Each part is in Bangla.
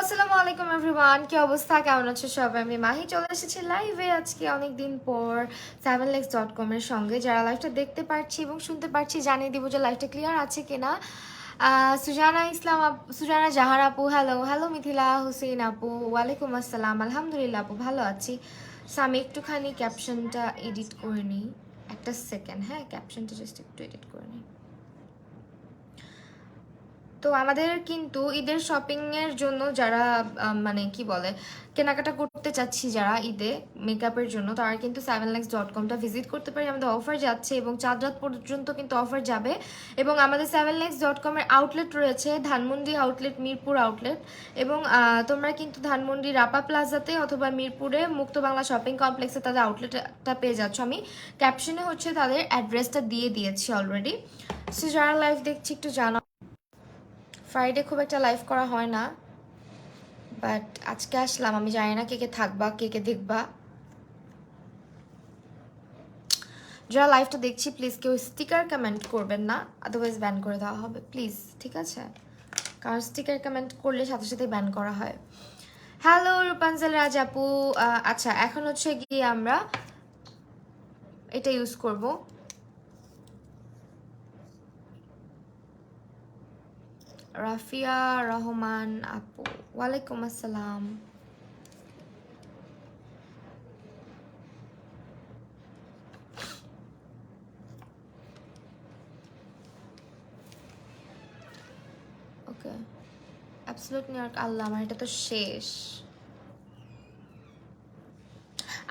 আসসালামু আলাইকুম এভরিওয়ান, কি অবস্থা, কেমন আছো সবাই? আমি মাহি চলে এসেছি লাইভে আজকে অনেকদিন পর sevenlex.com এর সঙ্গে। যারা লাইভটা দেখতে পারছি এবং শুনতে পারছি জানিয়ে দিব যে লাইভটা ক্লিয়ার আছে কিনা। সুজানা ইসলাম সুজানা জাহার আপু, হ্যালো হ্যালো। মিথিলা হুসেন আপু, ওয়ালাইকুম আসসালাম। আলহামদুলিল্লাহ আপু, ভালো আছি। সো আমি একটুখানি ক্যাপশনটা এডিট করে নিই, একটা সেকেন্ড। হ্যাঁ, ক্যাপশনটা জাস্ট একটু এডিট করে নিই। তো আমাদের কিন্তু ঈদের শপিং এর জন্য যারা মানে কি বলে কেনাকাটা করতে চাচ্ছি, যারা ঈদে মেকআপের জন্য, তারা কিন্তু sevenlex.com-টা ভিজিট করতে পারি। আমাদের অফার যাচ্ছে এবং চাঁদ রাত পর্যন্ত কিন্তু অফার যাবে। এবং আমাদের sevenlex.com এর আউটলেট রয়েছে ধানমন্ডি আউটলেট, মিরপুর আউটলেট, এবং তোমরা কিন্তু ধানমন্ডি রাপা প্লাজাতে অথবা মিরপুরে মুক্ত বাংলা শপিং কমপ্লেক্সে তাদের আউটলেটটা পেয়ে যাচ্ছ। আমি ক্যাপশনে হচ্ছে তাদের অ্যাড্রেসটা দিয়ে দিয়েছি অলরেডি। সো যারা লাইভ দেখছি একটু জানাও। ফ্রাইডে খুব একটা লাইভ করা হয় না, বাট আজকে আসলাম। আমি জানি না কে কে থাকবা, কে কে দেখবা। যারা লাইভটা দেখছি প্লিজ কেউ স্টিকার কমেন্ট করবেন না, আদারওয়াইজ ব্যান করে দেওয়া হবে প্লিজ, ঠিক আছে? কারণ স্টিকার কমেন্ট করলে সাথে সাথে ব্যান করা হয়। হ্যালো রূপাঞ্জল রাজ আপু। আচ্ছা, এখন হচ্ছে গিয়ে আমরা এটা ইউজ করব। রাফিয়া রহমান আপু, ওয়ালাইকুম আসসালাম। ওকে, অ্যাবসলিউট নিউইয়র্ক। আল্লাহ, আমার এটা তো শেষ।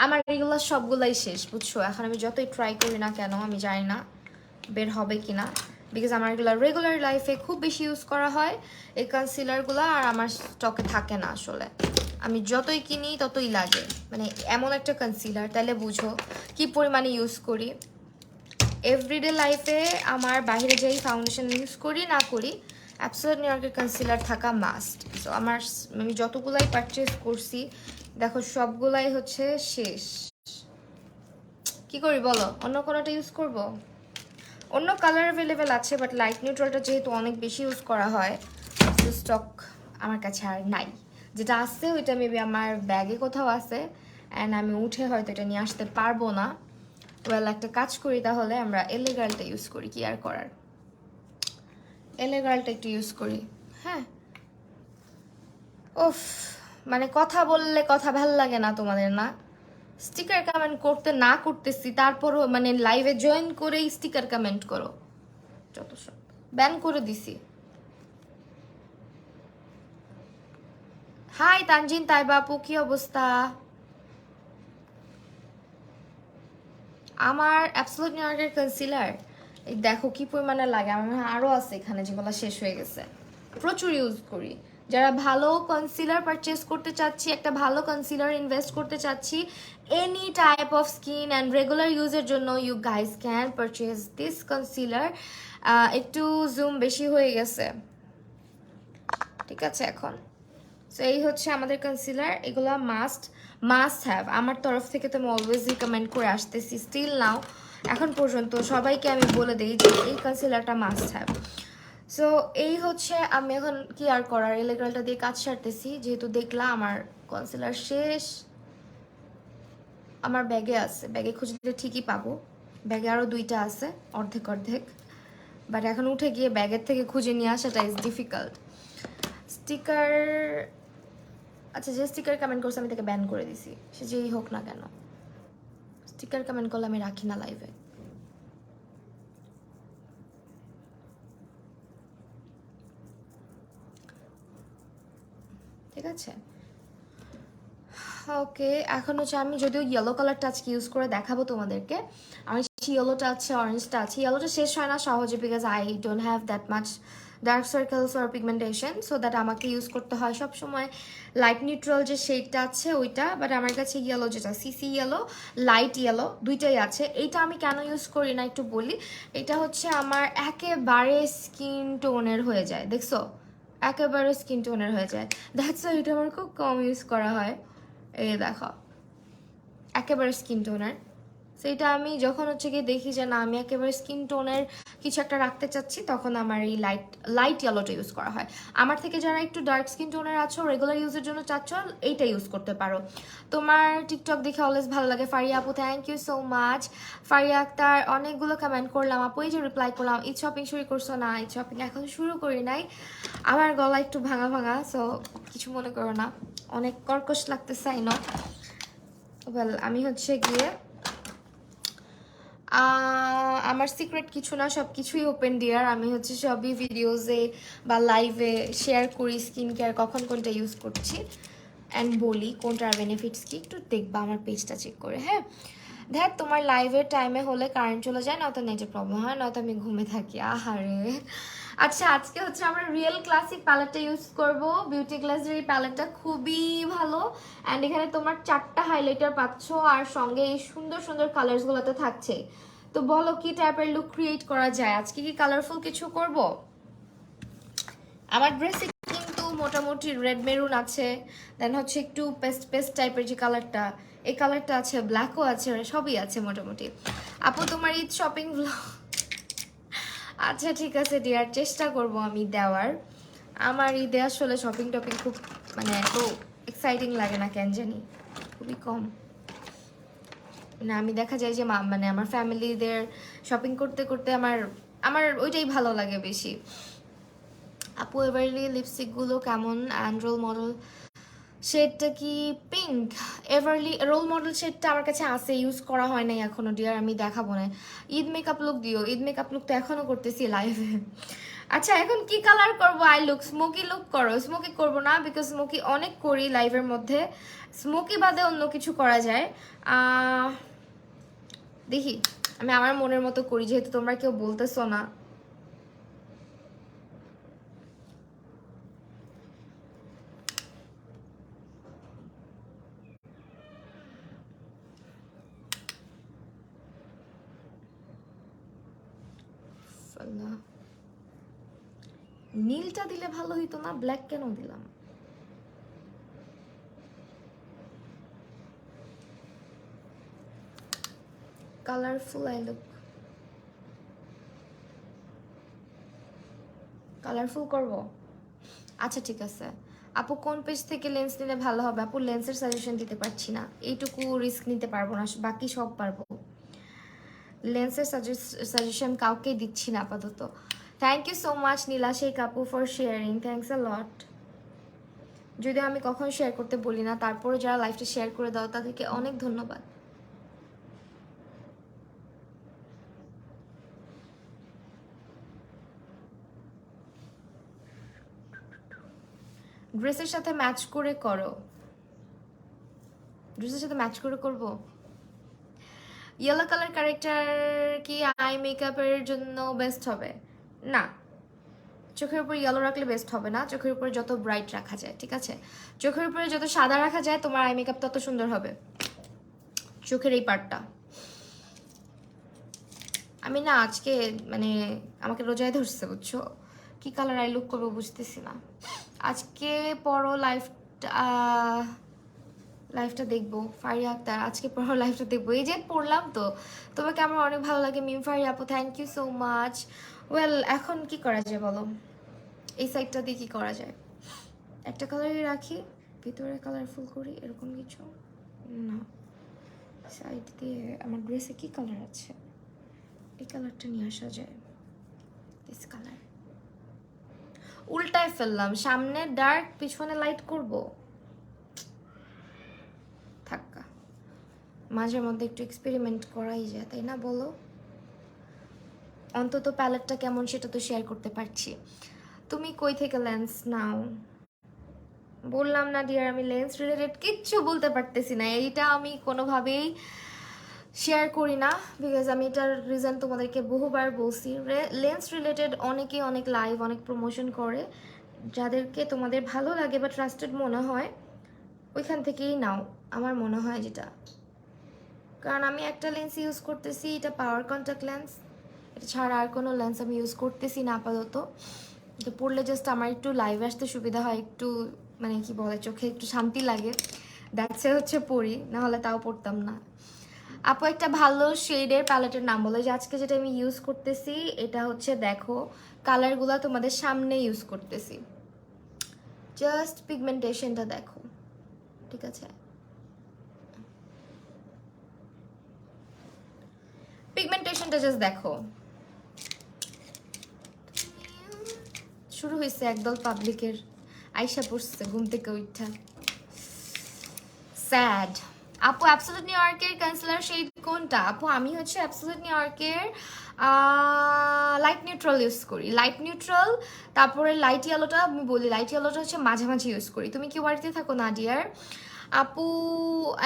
আমার এগুলো সবগুলাই শেষ, বুঝছো? এখন আমি যতই ট্রাই করি না কেন, আমি জানি না বের হবে কিনা, বিকজ আমার এগুলো রেগুলার লাইফে খুব বেশি ইউজ করা হয় এই কনসিলারগুলো, আর আমার স্টকে থাকে না আসলে। আমি যতই কিনি ততই লাগে, মানে এমন একটা কনসিলার, তাহলে বুঝো কি পরিমাণে ইউজ করি। এভরিডে লাইফে আমার বাইরে যাই ফাউন্ডেশন ইউজ করি না করি, অ্যাবসলিউট নিউইয়র্কের কনসিলার থাকা মাস্ট। সো আমি যতগুলাই পারচেস করছি দেখো সবগুলাই হচ্ছে শেষ। কি করি বলো? অন্য কোনোটা ইউজ করব? অন্য কালার অ্যাভেলেবেল আছে, বাট লাইট নিউট্রালটা যেহেতু অনেক বেশি ইউজ করা হয়, স্টক আমার কাছে আর নাই। যেটা আছে ওইটা মেবি আমার ব্যাগে কোথাও আছে, অ্যান্ড আমি উঠে হয়তো এটা নিয়ে আসতে পারবো না। ওয়েল, একটা কাজ করি তাহলে, আমরা এলে গার্লটা ইউজ করি, কি আর করার। এলে গার্লটা একটু ইউজ করি। হ্যাঁ, ওফ, মানে কথা বললে কথা ভাল লাগে না তোমাদের, না? স্টিকার কমেন্ট করতে না করতেছি, তারপরও মানে লাইভে জয়েন করেই স্টিকার কমেন্ট করো, যত সব। ব্যান করে দিছি। হাই তানজিন তাইবা আপু, কি অবস্থা? আমার অ্যাবসলিউট নিউইয়র্কের কনসিলার এই দেখো কি পরিমাণে লাগে। আমার মনে হয় আরও আছে এখানে, যেগুলো শেষ হয়ে গেছে। প্রচুর ইউজ করি। যারা ভালো কনসিলার পারচেস করতে চাচ্ছি, একটা ভালো কনসিলার ইনভেস্ট করতে চাচ্ছি any type of skin and regular ইউজের জন্য, you guys can purchase this concealer. একটু জুম বেশি হয়ে গেছে, ঠিক আছে এখন। সো এই হচ্ছে আমাদের কনসিলার, এগুলো মাস্ট হ্যাভ আমার তরফ থেকে। তো আমি অলওয়েজ রিকমেন্ড করে আসতেছি, স্টিল নাও এখন পর্যন্ত সবাইকে আমি বলে দিই যে এই কনসিলারটা মাস্ট হ্যাভ। সো এই হচ্ছে, আমি এখন কি আর করার, এলেগ্রালটা দিয়ে কাজ সারতেছি, যেহেতু দেখলাম আমার কনসিলার শেষ। আমার ব্যাগে আছে, ব্যাগে খুঁজলে ঠিকই পাবো। ব্যাগে আরও দুইটা আছে, অর্ধেক অর্ধেক, বাট এখন উঠে গিয়ে ব্যাগের থেকে খুঁজে নিয়ে আসাটা ইজ ডিফিকাল্ট। স্টিকার, আচ্ছা, যে স্টিকার কমেন্ট করছে আমি তাকে ব্যান করে দিছি, সে যেই হোক না কেন। স্টিকার কমেন্ট করলে আমি রাখি না লাইভে। ঠিক আছে, ওকে। এখন হচ্ছে আমি যদিও ইয়েলো কালারটা আজকে ইউজ করে দেখাবো তোমাদেরকে। আমি ইয়েলোটা আছে, অরেঞ্জটা আছে। ইয়েলোটা শেষ হয় না সহজে, because I don't have that much dark circles or pigmentation, so that আমাকে ইউজ করতে হয় সবসময় লাইট নিউট্রাল যে শেডটা আছে ওইটা। বাট আমার কাছে ইয়েলো যেটা সিসি ইয়েলো, লাইট ইয়েলো দুইটাই আছে। এইটা আমি কেন ইউজ করি না একটু বলি। এটা হচ্ছে আমার একেবারে স্কিন টোনের হয়ে যায়, দেখছো? একেবারে স্কিন টোনের হয়ে যায়, দ্যাটস ওয়াই এটা আমার খুব কম ইউজ করা হয়। এই দেখো, একেবারে স্কিন টোনার। সেটা আমি যখন হচ্ছে গিয়ে দেখি যে না আমি একেবারে স্কিন টোনের কিছু একটা রাখতে চাচ্ছি, তখন আমার এই লাইট লাইট ইয়েলোটা ইউজ করা হয়। আমার থেকে যারা একটু ডার্ক স্কিন টোনের আছো, রেগুলার ইউজের জন্য চাচ্ছ, এইটা ইউজ করতে পারো। তোমার টিকটক দেখে অলওয়েজ ভালো লাগে। ফারিয়া আপু, thank you so much. Faria Akter, অনেকগুলো কমেন্ট করলাম আপু, এই যে রিপ্লাই করলাম। ঈদ শপিং শুরু করছো? না, ঈদ শপিং এখন শুরু করি নাই। আমার গলা একটু ভাঙা ভাঙা, সো কিছু মনে করো না, অনেক কর্কশ লাগতেছে আই নো। ওয়েল, আমি হচ্ছে গিয়ে আমার সিক্রেট কিছু না, সব কিছুই ওপেন ডিয়ার। আমি হচ্ছে সবই ভিডিওসে বা লাইভে শেয়ার করি স্কিন কেয়ার, কখন কোনটা ইউজ করছি অ্যান্ড বলি কোনটার বেনিফিটস কি। একটু দেখবা আমার পেজটা চেক করে, হ্যাঁ। দেখ, তোমার লাইভের টাইমে হলে কারেন্ট চলে যায়, নয়তো নেটের প্রবলেম হয়, নয়তো আমি ঘুমে থাকি। আহারে। আচ্ছা, আজকে হচ্ছে আমরা রিয়েল ক্লাসিক প্যালেটটা ইউজ করব। বিউটি গ্লাসের এই প্যালেটটা খুবই ভালো, অ্যান্ড এখানে তোমার 4টা হাইলাইটার পাচ্ছ, আর সঙ্গে এই সুন্দর সুন্দর কালার্সগুলোতে থাকছে। তো বলো কি টাইপের লুক ক্রিয়েট করা যায়? আজকে কি কালারফুল কিছু করব? আমার ড্রেসে কিন্তু মোটামুটি রেড মেরুন আছে, দেন হচ্ছে একটু পেস্ট পেস্ট টাইপের যে কালারটা, এই কালারটা আছে, ব্ল্যাকও আছে, সবই আছে মোটামুটি। আপু, তোমার ঈদ শপিং ব্লগ? আচ্ছা ঠিক আছে ডিয়ার, চেষ্টা করব আমি দেওয়ার। আমার ঈদে আসলে শপিং টপিং খুব মানে এত এক্সাইটিং লাগে না, কেন জানি, খুবই কম। না, আমি দেখা যায় যে মানে আমার ফ্যামিলিদের শপিং করতে করতে আমার আমার ওইটাই ভালো লাগে বেশি। আপু, এভারলি লিপস্টিকগুলো কেমন? অ্যান্ড রোল মডেল শেডটা কি পিঙ্ক? এভারলি রোল মডেল শেডটা আমার কাছে আছে, ইউজ করা হয় নাই এখনো ডিয়ার, আমি দেখাবো না। ঈদ মেকআপ লুক দিও। ঈদ মেকআপ লুক তো এখনো করতেছি লাইভে। আচ্ছা, এখন কি কালার করবো? আই লুক স্মোকি লুক করো। স্মোকি করবো না, বিকজ স্মোকি অনেক করি লাইভের মধ্যে। স্মোকি বাদে অন্য কিছু করা যায়। দেখি, আমি আমার মনের মতো করি, যেহেতু তোমরা কেউ বলতেছো না। নীলটা দিলে ভালো হইতো না? ব্ল্যাক কেন দিলাম? কালারফুল আই লুক, কালারফুল করব। আচ্ছা ঠিক আছে। আপু, কোন পেজ থেকে লেন্স নিলে ভালো হবে? আপু, লেন্সের সাজেশন দিতে পারছি না, এইটুকু রিস্ক নিতে পারবো না, বাকি সব পারবো। লেন্সের সাজেশন কাউকে দিচ্ছি না আপাতত। থ্যাংক ইউ সো মাচ নীলা শেখ আপু ফর শেয়ারিং, থ্যাংকস আ লট। যদিও আমি কখনো শেয়ার করতে বলি না, তারপরে যারা লাইফটা শেয়ার করে দাও তাদেরকে অনেক ধন্যবাদ। ড্রেসের সাথে ম্যাচ করে করো। ড্রেসের সাথে ম্যাচ করে করব। ইয়েলো কালার ক্যারেক্টার কি আই মেকআপের জন্য বেস্ট হবে? না, চোখের উপর ইয়েলো রাখলে বেস্ট হবে না। চোখের উপরে যত ব্রাইট রাখা যায়, ঠিক আছে, চোখের উপরে যত সাদা রাখা যায় তোমার আই মেকআপ তত সুন্দর হবে। চোখের এই পার্টটা আমি না আজকে মানে আমাকে রোজায় ধরছে, বুঝছো? কি কালার আই লুক করবো বুঝতেছি না। আজকে পরো লাইফটা দেখবো। ফারিয়া আক্তার, আজকে পড়ো লাইফটা দেখবো। এই যে পড়লাম তো, তোমাকে আমার অনেক ভালো লাগে মিম ফারিয়া আপু, thank you so much. Well, এখন কি করা যায় বলো? এই সাইডটা দিয়ে কি করা যায়? একটা কালারই রাখি, ভিতরে কালারফুল করি, এরকম কিছু না। সাইড দিয়ে আমার ড্রেসে কি কালার আছে? এই কালারটা নিয়ে আসা যায়, দিস কালার। উল্টায় ফেললাম, সামনে ডার্ক পিছনে লাইট করব। থাক্কা, মাঝে মধ্যে একটু এক্সপেরিমেন্ট করাই যায়, তাই না বলো? অন্তত প্যালেটটা কেমন সেটা তো শেয়ার করতে পারছি। তুমি কই থেকে লেন্স নাও? বললাম না ডিয়ার, আমি লেন্স রিলেটেড কিচ্ছু বলতে পারতেছি না। এইটা আমি কোনোভাবেই শেয়ার করি না, বিকজ আমি এটার রিজন তোমাদেরকে বহুবার বলছি। লেন্স রিলেটেড অনেকেই অনেক লাইভ, অনেক প্রমোশন করে, যাদেরকে তোমাদের ভালো লাগে বা ট্রাস্টেড মনে হয় ওইখান থেকেই নাও, আমার মনে হয় যেটা। কারণ আমি একটা লেন্স ইউজ করতেছি, এটা পাওয়ার কন্ট্যাক্ট লেন্স, এটা ছাড়া আর কোনো লেন্স আমি ইউজ করতেছি না আপাতত। তো পড়লে জাস্ট আমার একটু লাইভে আসতে সুবিধা হয়, একটু মানে কি বলে চোখে একটু শান্তি লাগে, দ্যাটসে হচ্ছে পড়ি, নাহলে তাও পড়তাম না। আপু একটা ভালো শেডের প্যালেটের নাম বলো, যে আজকে যেটা আমি ইউজ করতেছি এটা হচ্ছে, দেখো কালারগুলো তোমাদের সামনে ইউজ করতেছি, জাস্ট পিগমেন্টেশনটা দেখো, ঠিক আছে? পিগমেন্টেশনটা জাস্ট দেখো। শুরু হয়েছে একদল পাবলিকের, আইসা পড়ছে ঘুম থেকে উঠা, স্যাড। আপু অ্যাবসলিউট নিউ ইয়র্কের কনসিলার শেড কোনটা? আপু আমি হচ্ছে অ্যাবসলিউট নিউ ইয়র্কের লাইট নিউট্রাল ইউজ করি, লাইট নিউট্রাল। তারপরে লাইট ইয়েলোটা আমি বলি, লাইট ইয়েলোটা হচ্ছে মাঝামাঝি ইউজ করি। তুমি কি বাড়িতে থাকো নাডিয়ার? আপু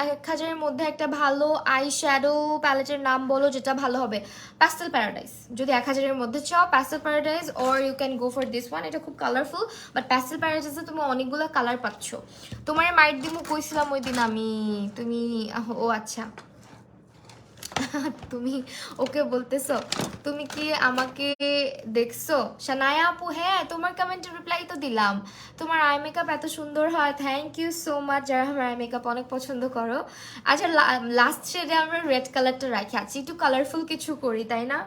1000-এর মধ্যে একটা ভালো আই শ্যাডো প্যালেটের নাম বলো যেটা ভালো হবে। প্যাস্টেল প্যারাডাইস, যদি 1000-এর মধ্যে চাও pastel paradise, or you can go for this one. এটা খুব কালারফুল, বাট প্যাস্টেল প্যারাডাইসে তুমি অনেকগুলো কালার পাচ্ছ। তোমার মাইট দিমু কইছিলাম ওই দিন আমি, তুমি ও আচ্ছা তুমি ওকে বলতেছো, তুমি কি আমাকে দেখছো? শানায়া আপু হ্যাঁ, তোমার কমেন্টের রিপ্লাই তো দিলাম। তোমার আই মেকআপ এত সুন্দর হয়, থ্যাংক ইউ সো মাচ যারা আমার আই মেকআপ অনেক পছন্দ করো। আচ্ছা লাস্ট শেডে আমরা রেড কালারটা রাখি, আছি একটু কালারফুল কিছু করি তাই না?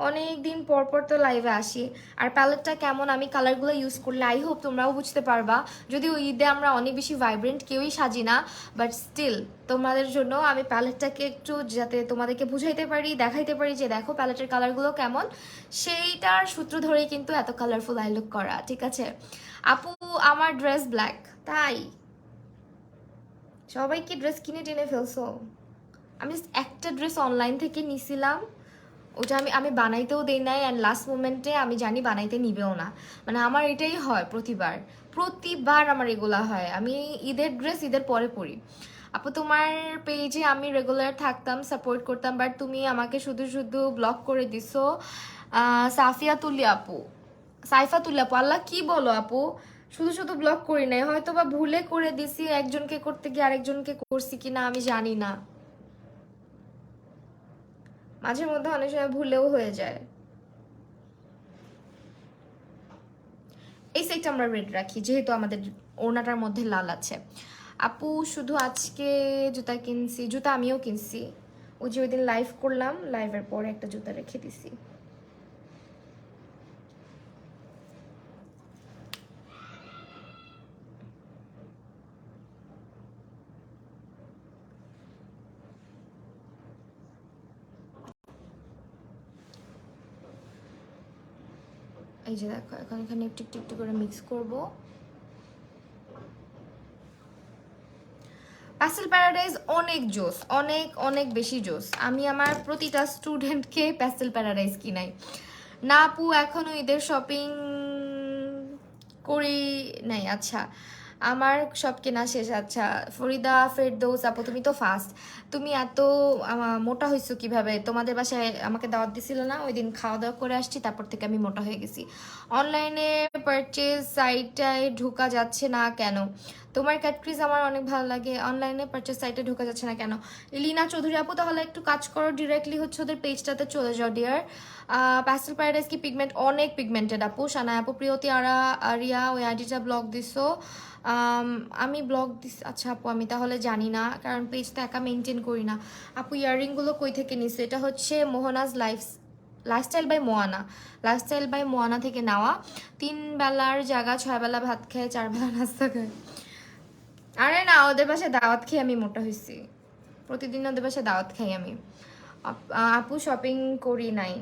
অনেক দিন পর পর তো লাইভে আসি। আর প্যালেটটা কেমন আমি কালারগুলো ইউজ করলে আই হোপ তোমরাও বুঝতে পারবা। যদিও ঈদে আমরা অনেক বেশি ভাইব্রেন্ট কেউই সাজি না, বাট স্টিল তোমাদের জন্য আমি প্যালেটটাকে একটু যাতে তোমাদেরকে বুঝাইতে পারি, দেখাইতে পারি যে দেখো প্যালেটের কালারগুলো কেমন, সেইটার সূত্র ধরেই কিন্তু এত কালারফুল আই লুক করা, ঠিক আছে? আপু আমার ড্রেস ব্ল্যাক, তাই সবাই কি ড্রেস কিনে টেনে ফেলছো? আমি একটা ড্রেস অনলাইন থেকে নিছিলাম, ওটা আমি আমি বানাইতেও দেই নাই, অ্যান্ড লাস্ট মোমেন্টে আমি জানি বানাইতে নিবেও না। মানে আমার এটাই হয় প্রতিবার, প্রতিবার আমার এগুলা হয়। আমি ঈদের ড্রেস ঈদের পরে পরি। আপু তোমার পেজে আমি রেগুলার থাকতাম, সাপোর্ট করতাম, বাট তুমি আমাকে শুধু শুধু ব্লক করে দিছো। সাফিয়া তুলি আপু, সাইফা তুলি আপু, আল্লাহ কি বলো আপু? শুধু শুধু ব্লক করি নাই, হয়তো বা ভুলে করে দিছি, একজনকে করতে গিয়ে আরেকজনকে করছি কিনা আমি জানি না, মাঝে মধ্যে অনেক সময় ভুলেও হয়ে যায়। এই সাইডটা আমরা রেড রাখি যেহেতু আমাদের ওড়নাটার মধ্যে লাল আছে। আপু শুধু আজকে জুতা কিনছি, জুতা আমিও কিনছি, ওই যে ওই দিন লাইভ করলাম, লাইভের পরে একটা জুতা রেখে দিছি। এই যে দেখো এখন এখানে একটু একটু একটু করে মিক্স করবো। প্যাস্টেল প্যারাডাইস অনেক জোস, অনেক অনেক বেশি জোস। আমি আমার প্রতিটা স্টুডেন্টকে প্যাস্টেল প্যারাডাইস কিনাই। না আপু এখনো ঈদের শপিং করি নাই। আচ্ছা আমার সব কেনা শেষ। আচ্ছা ফরিদা ফেরদৌস আপু তুমি তো ফার্স্ট, তুমি এত মোটা হয়েছো কিভাবে? তোমাদের বাসায় আমাকে দাওয়াত দিছিল না, ওই দিন খাওয়া দাওয়া করে আসছি, তারপর থেকে আমি মোটা হয়ে গেছি। অনলাইনে পারচেজ সাইটটায় ঢোকা যাচ্ছে না কেন? তোমার ক্যাটক্রিজ আমার অনেক ভালো লাগে, অনলাইনে পারচেজ সাইটে ঢোকা যাচ্ছে না কেন? লিনা চৌধুরী আপু তাহলে একটু কাজ করো, ডিরেক্টলি হচ্ছে ওদের পেজটাতে চলে যাও ডিয়ার। প্যাস্টেল প্যারাডাইস কি পিগমেন্ট? অনেক পিগমেন্টেড আপু। সানায় আপু প্রিয়তি আরিয়া ওই আইডিটা ব্লগ দিছো, আমি ব্লগ দিস। আচ্ছা আপু আমি তাহলে জানি না, কারণ পেজটা একা মেনটেন করি না। আপু ইয়াররিংগুলো কই থেকে নিছো? এটা হচ্ছে Mohonaz lifestyle by Moana, lifestyle by Moana থেকে নেওয়া। 3 বেলার জায়গা 6 বেলা ভাত খায়, 4 বেলা নাস্তা খায়। আরে না, ওদের বাসায় দাওয়াত খেয়ে আমি মোটা হয়েছি, প্রতিদিন ওদের বাসায় দাওয়াত খাই আমি। আপু শপিং করি নাই।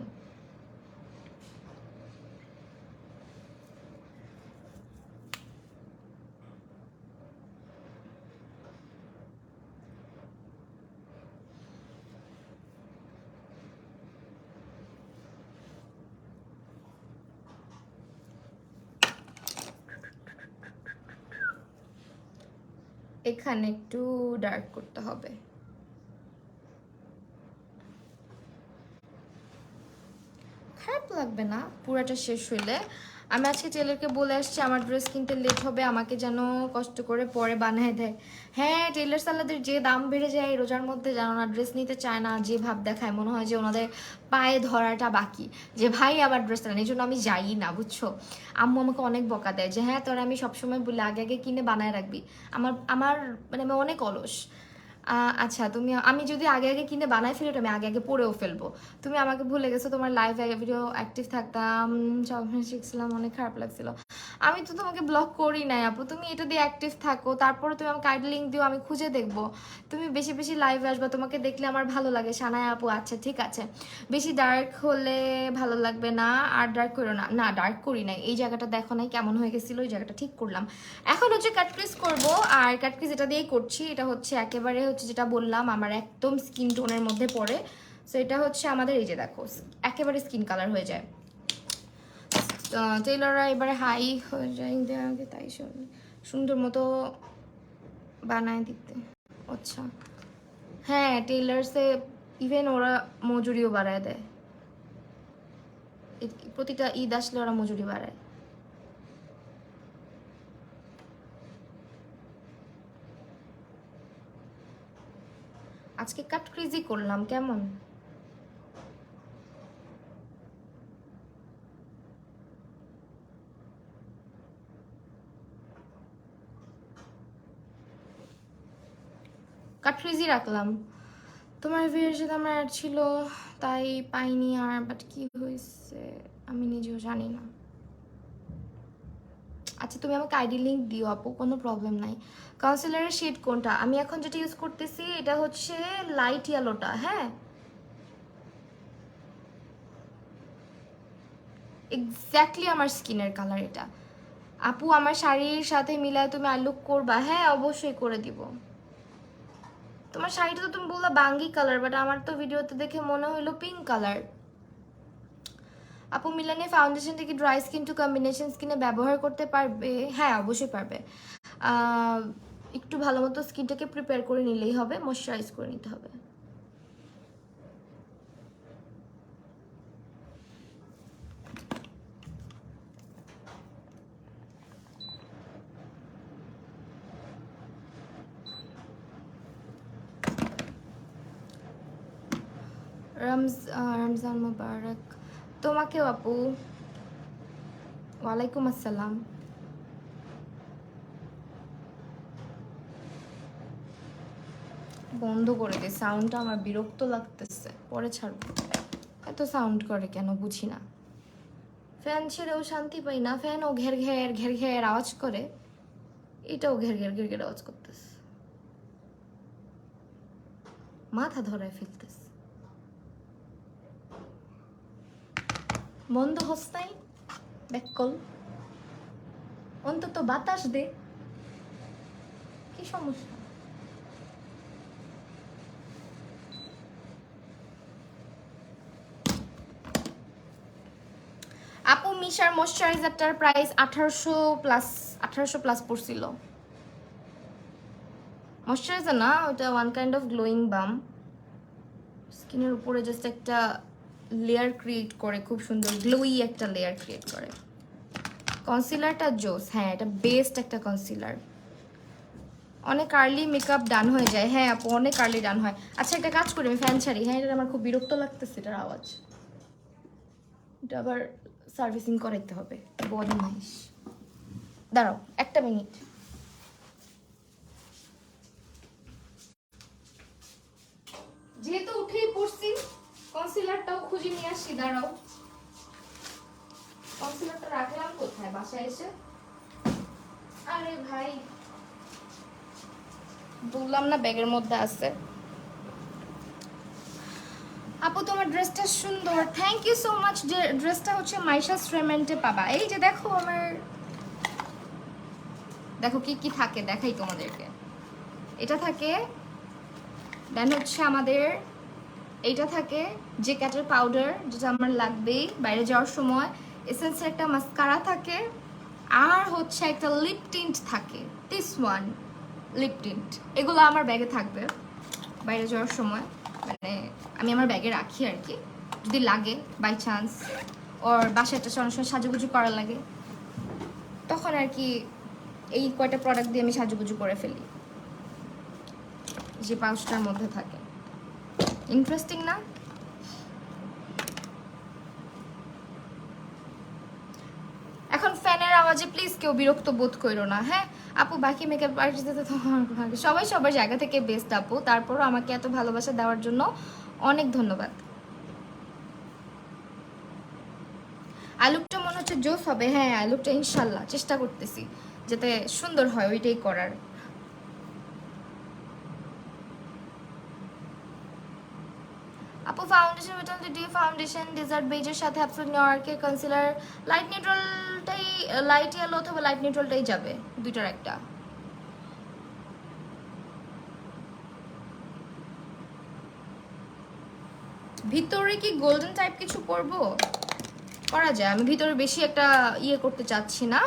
এখানে একটু ডার্ক করতে হবে। খারাপ লাগবে না পুরাটা শেষ হইলে। আমি আজকে টেলারকে বলে আসছি আমার ড্রেস কিনতে লেট হবে, আমাকে যেন কষ্ট করে পরে বানায় দেয়। হ্যাঁ টেলার সালাদের যে দাম বেড়ে যায় এই রোজার মধ্যে, জানো না, ড্রেস নিতে চায় না, যে ভাব দেখায় মনে হয় যে ওনাদের পায়ে ধরাটা বাকি, যে ভাই আমার ড্রেস নেন, এই জন্য আমি যাই না, বুঝছো? আম্মু আমাকে অনেক বকা দেয় যে হ্যাঁ তোরা, আমি সবসময় বলি আগে আগে কিনে বানায় রাখবি। আমার আমার মানে আমি অনেক অলস, আচ্ছা তুমি, আমি যদি আগে আগে কিনে বানাই ফেলি আমি আগে আগে পড়েও ফেলবো। তুমি আমাকে ভুলে গেছো, তোমার লাইভ ভিডিও অ্যাক্টিভ থাকতাম, সব শিখছিলাম, অনেক খারাপ লাগছিল। আমি তো তোমাকে ব্লক করি নাই আপু, তুমি এটা দিয়ে অ্যাক্টিভ থাকো, তারপরে তুমি আমাকে আইডি লিঙ্ক দিও, আমি খুঁজে দেখবো। তুমি বেশি বেশি লাইভে আসবা, তোমাকে দেখলে আমার ভালো লাগে। সানায়া আপু আচ্ছা ঠিক আছে, বেশি ডার্ক হলে ভালো লাগবে না, আর ডার্ক করো না। না ডার্ক করি নাই, এই জায়গাটা দেখো নাই কেমন হয়ে গেছিলো, এই জায়গাটা ঠিক করলাম। এখন হচ্ছে কাটক্রিজ করব, আর কাটক্রিজ এটা দিয়েই করছি। এটা হচ্ছে একেবারে হচ্ছে যেটা বললাম আমার একদম স্কিন টোনের মধ্যে পড়ে। সো এটা হচ্ছে আমাদের এই যে দেখো একেবারে স্কিন কালার হয়ে যায়। টেইলররা এবারে হাই হয়ে যায় আমাকে, তাই সুন্দর মতো বানায় দিতে। আচ্ছা হ্যাঁ, টেইলার্সে ইভেন ওরা মজুরিও বাড়ায় দেয়, প্রতিটা ঈদ আসলে ওরা মজুরি বাড়ায়। আজকে কাট ক্রিজই করলাম, কেমন? কাট ক্রিজই রাখলাম। তোমার ভিডিওর সাথে আমার অ্যাড ছিল তাই পাইনি আর, বাট কি হয়েছে আমি নিজেও জানি না। আচ্ছা তুমি আমাকে আইডি লিঙ্ক দিও আপু, কোনো প্রবলেম নাই। কাউন্সিলারের শেড কোনটা? আমি এখন যেটা ইউজ করতেছি এটা হচ্ছে লাইট ইয়েলোটা। হ্যাঁ এক্স্যাক্টলি আমার স্কিনের কালার এটা। আপু আমার শাড়ির সাথে মিলায় তুমি আই লুক করবা? হ্যাঁ অবশ্যই করে দিব। তোমার শাড়িটা তো তুমি বললা বাঙ্গি কালার, বাট আমার তো ভিডিওতে দেখে মনে হইলো পিঙ্ক কালার। আপু মিলানে ফাউন্ডেশন থেকে ড্রাই স্কিন টু কম্বিনেশন স্কিনে ব্যবহার করতে পারবে? হ্যাঁ অবশ্যই পারবে। একটু ভালো মতো স্কিনটাকে প্রিপেয়ার করে নিলেই হবে, ময়শ্চারাইজ করে নিতে হবে। রমজান মুবারক তোমাকেও আপু। ওয়ালাইকুম আসসালাম। বন্ধ করে দে সাউন্ডটা, আমার বিরক্ত লাগতেছে, পরে ছাড়বো। এত সাউন্ড করে কেন বুঝি না। ফ্যান ছেড়েও শান্তি পাই না, ফ্যানও ঘের ঘের ঘের ঘের আওয়াজ করে, এটাও ঘের ঘের ঘের ঘের আওয়াজ করতেছে, মাথা ধরায় ফেলতেছে। বন্ধ হস নাই ব্যাককল, অন্তত বাতাস দে, কি সমস্যা? আপু মিশার ময়শ্চারাইজারটার প্রাইস 1800 প্লাস পড়ছিল। ময়শ্চারাইজার না, ওটা ওয়ান কাইন্ড অফ গ্লোয়িং বাম, স্কিনের উপরে জাস্ট একটা লেয়ার ক্রিয়েট করে, খুব সুন্দর গ্লোই একটা লেয়ার ক্রিয়েট করে। কনসিলারটা জোস, হ্যাঁ এটা বেস্ট একটা কনসিলার। অনেক আর্লি মেকআপ ডান হয়ে যায়। হ্যাঁ আপু অনেক আর্লি ডান হয়। আচ্ছা একটা কাজ করি, আমি ফ্যান ছাড়ি। হ্যাঁ এটা আমার খুব বিরক্ত লাগতেছে এটার আওয়াজ, এটা আবার সার্ভিসিং করাইতে হবে, বদমাইশ। দাঁড়াও একটা মিনিট। যেহেতু উঠেই পড়ছি কনসিলারটাও খুঁজে নিয়ে আসি, দাঁড়াও। কনসিলারটা রাখলাম কোথায় বাসায় এসে? আরে ভাই বললাম না ব্যাগের মধ্যে আছে। আপু তোমার ড্রেসটা সুন্দর, থ্যাংক ইউ সো মাচ। যে ড্রেসটা হচ্ছে মাইশাস রেমেন্টে পাবা। এই যে দেখো আমার, দেখো কি কি থাকে দেখাই তোমাদেরকে। এটা থাকে, দেন হচ্ছে আমাদের এইটা থাকে যে ক্যাটের পাউডার, যেটা আমার লাগবেই বাইরে যাওয়ার সময়। এসেন্সের একটা মাস্কারা থাকে, আর হচ্ছে একটা লিপ টিন্ট থাকে, দিস ওয়ান লিপ টিন্ট। এগুলো আমার ব্যাগে থাকবে বাইরে যাওয়ার সময়, মানে আমি আমার ব্যাগে রাখি আর কি, যদি লাগে বাই চান্স, ওর বাসাটা অনেক সময় সাজুগুজু করা লাগে, তখন আর কি এই কয়টা প্রোডাক্ট দিয়ে আমি সাজুগুজু করে ফেলি, যে পাউচটার মধ্যে থাকে। ইন্টারেস্টিং না? এখন ফ্যানের আওয়াজে প্লিজ কেউ বিরক্ত বোধ করো না। হ্যাঁ আপু বাকি মেকআপ আর্টিস্টদের তো সবাই সবার জায়গা থেকে বেস্ট আপু, তারপরও আমাকে এত ভালোবাসা দেওয়ার জন্য অনেক ধন্যবাদ। আলুকটা মনে হচ্ছে জোস হবে। হ্যাঁ আলুকটা ইনশাল্লাহ চেষ্টা করতেছি যাতে সুন্দর হয়, ওইটাই করার। আপু foundation vitamin D foundation desert বেজের সাথে অ্যাবসলিউট নিউইয়র্কের কনসিলার লাইট নিউট্রালটাই, লাইট ইয়েলো অথবা লাইট নিউট্রালটাই যাবে, দুইটার একটা। ভিতরে কি গোল্ডেন টাইপ কিছু করবো? করা যায়, আমি ভিতরে বেশি একটা ইয়ে করতে চাচ্ছি না।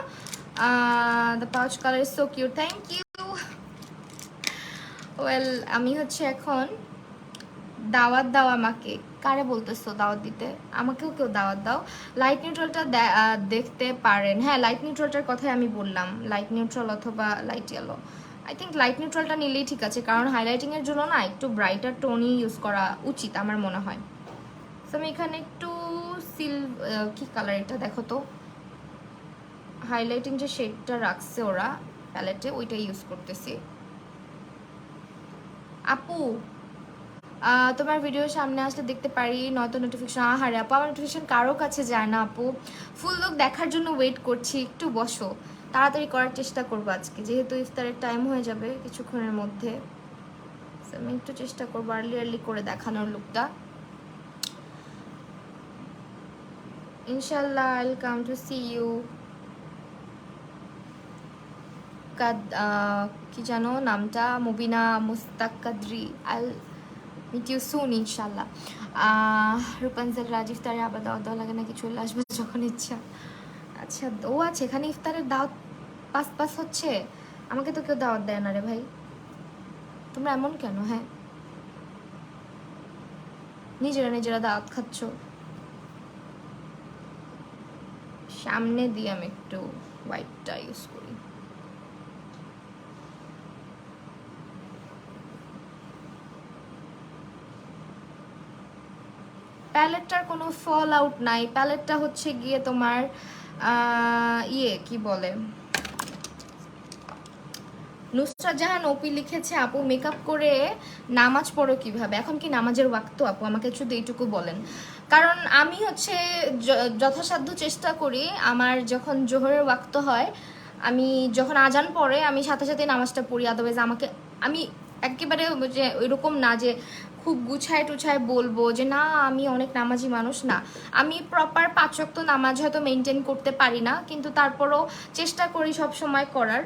The pouch colour is so cute, thank you. Well আমি হচ্ছে এখন দাওয়াত দাও আমাকে। কারে বলতেছো দাওয়াত দিতে? আমাকেও কেউ দাওয়াত দাও। লাইট নিউট্রালটা দেখতে পারেন। হ্যাঁ লাইট নিউট্রালটার কথাই আমি বললাম, লাইট নিউট্রাল অথবা light yellow. I think light নিউট্রালটা নিলেই ঠিক আছে, কারণ হাইলাইটিংয়ের জন্য না একটু ব্রাইটার টোনই ইউজ করা উচিত আমার মনে হয়। তো আমি এখানে একটু কি কালার এটা দেখো তো, হাইলাইটিং যে শেডটা রাখছে ওরা প্যালেটে ওইটা ইউজ করতেছি। আপু তোমার ভিডিও সামনে আসলে দেখতে পারি, নয়তো নোটিফিকেশন। আহারে আপু আমার নোটিফিকেশন কারো কাছে যায় না আপু, ফুল লুক দেখার জন্য ওয়েট করছি, একটু বসো, তাড়াতাড়ি করার চেষ্টা করবো আজকে, যেহেতু ইফতারের টাইম হয়ে যাবে কিছুক্ষণের মধ্যে। আমি একটু চেষ্টা করবো আর্লি করে দেখানোর লুকটা। ইনশাল্লাহ I will come to see you. কি জানো নামটা, Mubina Mushtaq Kadri. I meet you soon ইনশাল্লাহ। রূপাঞ্জল রাজ ইফতারে আবার দাওয়াত দেওয়া লাগে নাকি? চলে আসবে যখন ইচ্ছা। আচ্ছা ও আছে এখানে ইফতারের দাওয়াত পাস হচ্ছে, আমাকে তো কেউ দাওয়াত দেয় না রে ভাই, তোমরা এমন কেন? হ্যাঁ নিজেরা দাওয়াত খাচ্ছ। সামনে দিয়ে আমি একটু হোয়াইটটা ইউজ করি। প্যালেটটার কোনো ফল আউট নাই, প্যালেটটা হচ্ছে গিয়ে তোমার ইয়ে কি বলে, নুসরাত জাহান ওপি লিখেছে আপু মেকআপ করে নামাজ পড়ো কিভাবে? এখন কি নামাজের ওয়াক্ত আপু? আমাকে শুধু এইটুকু বলেন, কারণ আমি হচ্ছে যথাসাধ্য চেষ্টা করি আমার যখন জোহরের ওয়াক্ত হয়, আমি যখন আজান পড়ে আমি সাথে সাথে নামাজটা পড়ি। আদারওয়াইজ আমাকে, আমি একেবারে যে ওইরকম না যে খুব গুছায় টুছায় বলবো যে না আমি অনেক নামাজি মানুষ, না আমি প্রপার 5 ওয়াক্ত নামাজ হয়তো মেনটেন করতে পারি না, কিন্তু তারপরও চেষ্টা করি সব সময় করার।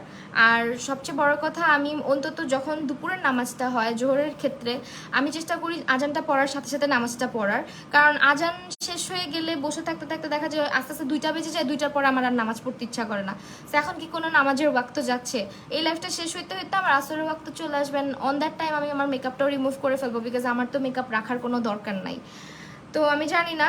আর সবচেয়ে বড় কথা আমি অন্তত যখন দুপুরের নামাজটা হয় জোহরের ক্ষেত্রে আমি চেষ্টা করি আজানটা পড়ার সাথে সাথে নামাজটা পড়ার, কারণ আজান শেষ হয়ে গেলে বসে থাকতে থাকতে দেখা যায় আস্তে আস্তে 2টা বেজে যায়, 2টার পর আমার আর নামাজ পড়তে ইচ্ছা করে না। তো এখন কি কোনো নামাজের ওয়াক্ত যাচ্ছে, এই লাইফটা শেষ হইতে হইতে আমার আসরের ওয়াক্ত চলে আসবেন, অন দ্যাট টাইম আমি আমার মেকআপটাও রিমুভ করে ফেলবো, বিকজ আমার তো মেকআপ রাখার কোনো দরকার নাই। তো আমি জানি না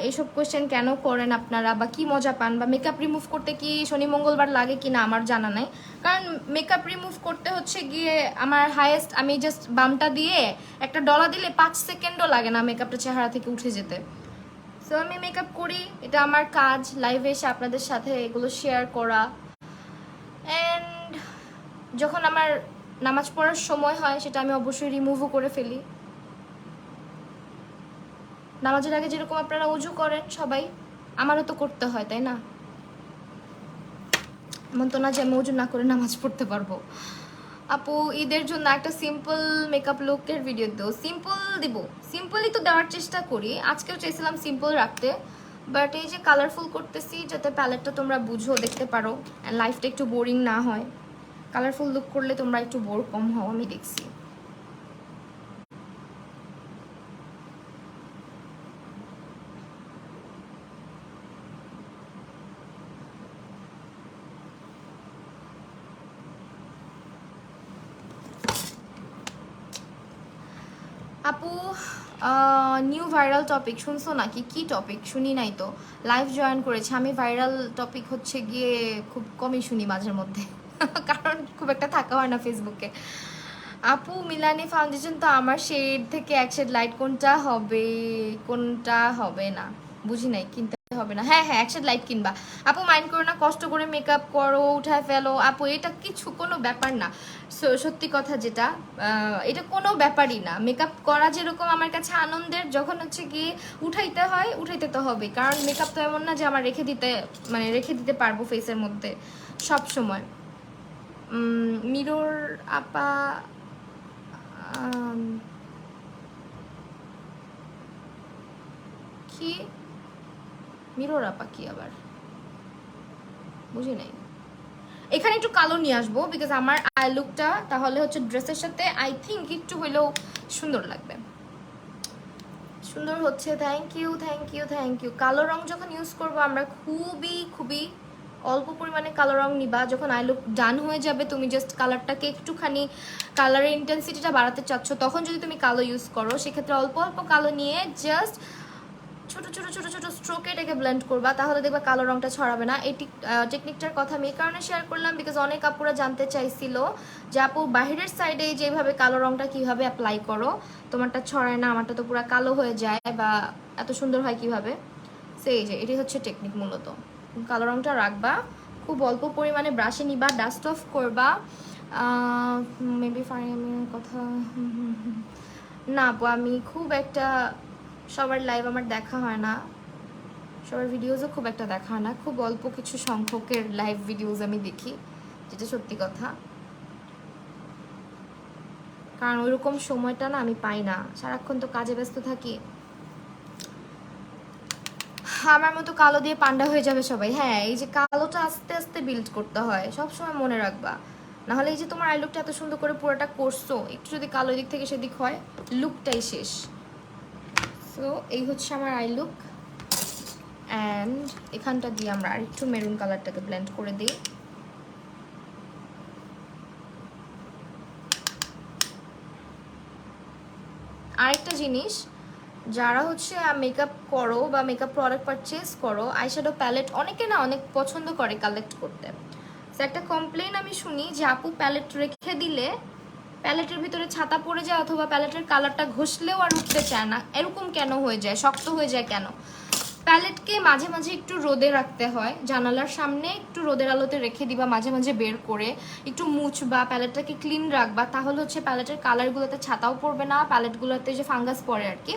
এইসব কোয়েশ্চেন কেন করেন আপনারা, বা কি মজা পান, বা মেকআপ রিমুভ করতে কি শনি মঙ্গলবার লাগে কি না আমার জানা নাই, কারণ মেকআপ রিমুভ করতে হচ্ছে গিয়ে আমার হাইয়েস্ট, আমি জাস্ট বামটা দিয়ে একটা ডলা দিলে 5 সেকেন্ডও লাগে না মেকআপটা চেহারা থেকে উঠে যেতে। সো আমি মেকআপ করি, এটা আমার কাজ, লাইভে এসে আপনাদের সাথে এগুলো শেয়ার করা। অ্যান্ড যখন আমার নামাজ পড়ার সময় হয় সেটা আমি অবশ্যই রিমুভও করে ফেলি। নামাজের আগে যেরকম আপনারা উজু করেন সবাই, আমারও তো করতে হয় তাই না? এমন তো না যে আমি উজু না করে নামাজ পড়তে পারবো। আপু ঈদের জন্য একটা সিম্পল মেকআপ লুকের ভিডিও দেবো। সিম্পল দিব, সিম্পলই তো দেওয়ার চেষ্টা করি, আজকেও চেয়েছিলাম সিম্পল রাখতে, বাট এই যে কালারফুল করতেছি যাতে প্যালেটটা তোমরা বুঝো দেখতে পারো অ্যান্ড লাইফটা একটু বোরিং না হয়। কালারফুল লুক করলে তোমরা একটু বোর কম হও আমি দেখছি। আপু নিউ ভাইরাল টপিক শুনছো নাকি? কি টপিক? শুনি নাই তো, লাইভ জয়েন করেছি আমি। ভাইরাল টপিক হচ্ছে গিয়ে খুব কমই শুনি মাঝের মধ্যে কারণ খুব একটা থাকা হয় না ফেসবুকে। আপু মিলানি ফাউন্ডেশন তো আমার শেড থেকে এক শেড লাইট, কোনটা হবে কোনটা হবে না বুঝি নাই, কিনতে হবে না। হ্যাঁ হ্যাঁ, একসাথে লাইট কিনবা আপু, মাইন্ড করো না, কষ্ট করে মেকআপ করো, উঠায় ফেলো আপু, এটা কিছু কোনো ব্যাপার না। সত্যি কথা যেটা, এটা কোনো ব্যাপারই না। মেকআপ করা যেরকম আমার কাছে আনন্দের, যখন হচ্ছে কি উঠাইতে হয়, উঠাইতে তো হবে, কারণ মেকআপ তো এমন না যে আমার রেখে দিতে পারবো ফেসের মধ্যে সব সময়। মিরর আপা, কি মিরর আপা কি আবার বুঝি নাই। এখানে একটু কালো নিয়ে আসবো, বিকজ আমার আই লুকটা তাহলে হচ্ছে ড্রেসের সাথে আই থিঙ্ক একটু হইলেও সুন্দর লাগবে। সুন্দর হচ্ছে, thank you thank you thank you. কালো রং যখন ইউজ করবো আমরা খুবই খুবই অল্প পরিমাণে কালো রং নিবা। যখন আই লুক ডান হয়ে যাবে, তুমি জাস্ট কালারটাকে একটুখানি, কালারের ইন্টেন্সিটিটা বাড়াতে চাচ্ছ, তখন যদি তুমি কালো ইউজ করো, সেক্ষেত্রে অল্প অল্প কালো নিয়ে জাস্ট ছোট ছোট ছোট ছোট স্ট্রোকে এটাকে ব্লেন্ড করবা, তাহলে দেখবা কালো রংটা ছড়াবে না। এই টেকনিকটার কথা আমি এই কারণে শেয়ার করলাম, বিকজ অনেক আপুরা জানতে চাইছিল যে আপু বাহিরের সাইডে যেভাবে কালো রংটা কিভাবে অ্যাপ্লাই করো, তোমারটা ছড়ায় না, আমারটা তো পুরো কালো হয়ে যায়, বা এত সুন্দর হয় কিভাবে। সেই যে এটাই হচ্ছে টেকনিক মূলত। কালো রংটা রাখবা, খুব অল্প পরিমাণে ব্রাশে নিবা, ডাস্ট অফ করবা। মেবি ফাইন কথা না আপু, আমি খুব একটা সবার লাইভ আমার দেখা হয় না, সবার ভিডিওসও খুব একটা দেখা হয় না, খুব অল্প কিছু সংখ্যকের লাইভ ভিডিওস আমি দেখি, যেটা সত্যি কথা, কারণ ওইরকম সময়টা না আমি পাই না, সারাক্ষণ তো কাজে ব্যস্ত থাকি। আমার মতো কালো দিয়ে পান্ডা হয়ে যাবে সবাই। হ্যাঁ, এই যে কালোটা আস্তে আস্তে বিল্ড করতে হয়, সবসময় মনে রাখবা, নাহলে এই যে তোমার আই লুকটা এত সুন্দর করে পুরোটা করছো, একটু যদি কালো দিক থেকে সেদিক হয়, লুকটাই শেষ। সো এই হচ্ছে আমার আই লুক। অ্যান্ড এখানটা দিয়ে আমরা আর একটু মেরুন কালারটাকে ব্লেন্ড করে দিই। আরেকটা জিনিস, যারা হচ্ছে মেকআপ করো বা মেকআপ প্রোডাক্ট পারচেস করো, আইশ্যাডো প্যালেট অনেকে না অনেক পছন্দ করে কালেক্ট করতে। তো একটা কমপ্লেন আমি শুনি যে আপু প্যালেট রেখে দিলে প্যালেটের ভিতরে ছাতা পড়ে যায়, অথবা প্যালেটের কালারটা ঘষলেও আর উঠতে চায় না, এরকম কেন হয়ে যায়, শক্ত হয়ে যায় কেন? প্যালেটকে মাঝে মাঝে একটু রোদে রাখতে হয়, জানালার সামনে একটু রোদের আলোতে রেখে দিবা, মাঝে মাঝে বের করে একটু মুছবা, প্যালেটটাকে ক্লিন রাখবা, তাহলে হচ্ছে প্যালেটের কালারগুলোতে ছাতাও পড়বে না, প্যালেটগুলোতে যে ফাঙ্গাস পড়ে আর কি,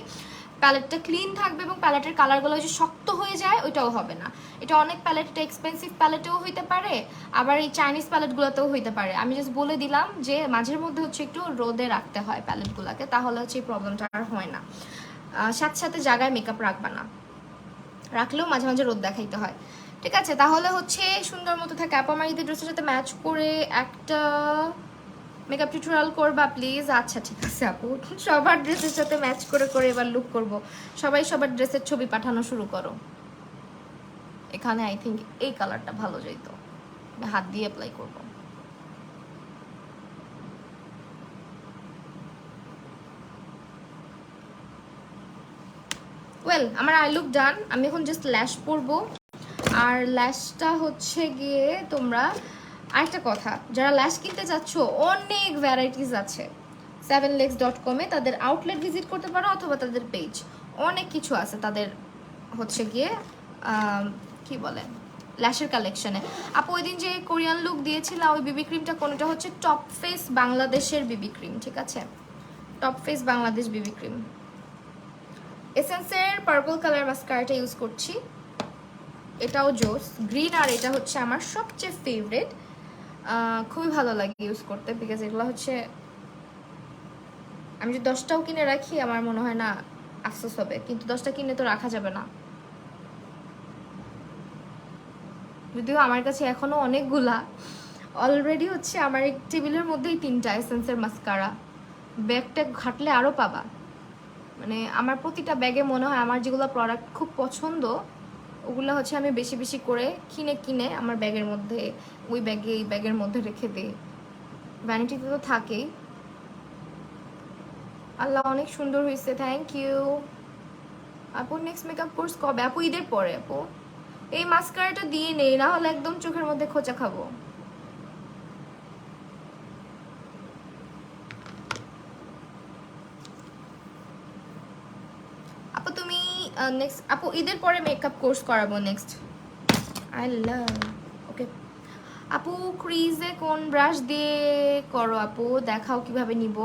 প্যালেটটা ক্লিন থাকবে, এবং প্যালেটের কালারগুলো যে শক্ত হয়ে যায় ওইটাও হবে না। এটা অনেক প্যালেট, এটা এক্সপেন্সিভ প্যালেটেও হইতে পারে, আবার এই চাইনিজ প্যালেটগুলোতেও হইতে পারে। আমি জাস্ট বলে দিলাম যে মাঝের মধ্যে হচ্ছে একটু রোদে রাখতে হয় প্যালেটগুলোকে, তাহলে হচ্ছে এই প্রবলেমটা আর হয় না। সাথে সাথে জায়গায় মেকআপ রাখবা না, রাখলেও মাঝে মাঝে রোদ দেখাইতে হয়। ঠিক আছে, তাহলে হচ্ছে সুন্দর মতো থাকে। আপু আমার ঈদের ড্রেসের সাথে ম্যাচ করে একটা মেকআপ টিউটোরিয়াল করবা প্লিজ? আচ্ছা ঠিক আছে আপু, সবার ড্রেসের সাথে ম্যাচ করে করে এবার লুক করব। সবাই সবার ড্রেসের ছবি পাঠানো শুরু করো। এখানে আই থিঙ্ক এই কালারটা ভালো যাইতো, হাত দিয়ে অ্যাপ্লাই করবো। ওয়েল, আমার আই লুক ডান। আমি এখন জাস্ট ল্যাশ পরবো, আর ল্যাশটা হচ্ছে গিয়ে তোমরা আরেকটা কথা, যারা ল্যাশ কিনতে চাচ্ছ, অনেক ভ্যারাইটিস আছে 7legs.com-এ, তাদের আউটলেট ভিজিট করতে পারো, অথবা তাদের পেজ, অনেক কিছু আছে তাদের হচ্ছে গিয়ে কি বলে ল্যাশের কালেকশনে। আপু ওই দিন যে কোরিয়ান লুক দিয়েছিলাম, ওই বিবি ক্রিমটা কোনটা হচ্ছে টপ ফেস বাংলাদেশের বিবি ক্রিম, ঠিক আছে, top face Bangladesh BB cream. এসেন্সের পার্পল কালার মাস্কারাটা ইউজ করছি, এটাও জোস গ্রিন, আর এটা হচ্ছে আমার সবচেয়ে ফেভারিট, খুবই ভালো লাগে ইউজ করতে, বিকজ এগুলো হচ্ছে আমি যদি 10টাও কিনে রাখি আমার মনে হয় না আফসোস হবে, কিন্তু 10টা কিনে তো রাখা যাবে না, যদিও আমার কাছে এখনো অনেকগুলা অলরেডি হচ্ছে, আমার এক টেবিলের মধ্যেই 3টা এসেন্সের মাস্কারা, ব্যাগটা ঘাটলে আরও পাবা। মানে আমার প্রতিটা ব্যাগে মনে হয় আমার যেগুলো প্রোডাক্ট খুব পছন্দ, ওগুলো হচ্ছে আমি বেশি বেশি করে কিনে কিনে আমার ব্যাগের মধ্যে, ওই ব্যাগে এই ব্যাগের মধ্যে রেখে দিই, ভ্যানিটিতে তো থাকেই। আল্লাহ অনেক সুন্দর হয়েছে, থ্যাংক ইউ আপু। নেক্সট মেকআপ কোর্স কবে আপু? ঈদের পরে আপু। এই মাস্কারাটা দিয়ে নেই, না হলে একদম চোখের মধ্যে খোঁচা খাবো। আপু তুমি নেক্সট আপু ঈদের পরে মেকআপ কোর্স করাবো নেক্সট। I love. ওকে আপু ক্রিজে কোন ব্রাশ দিয়ে করো আপু, দেখাও কিভাবে নিব।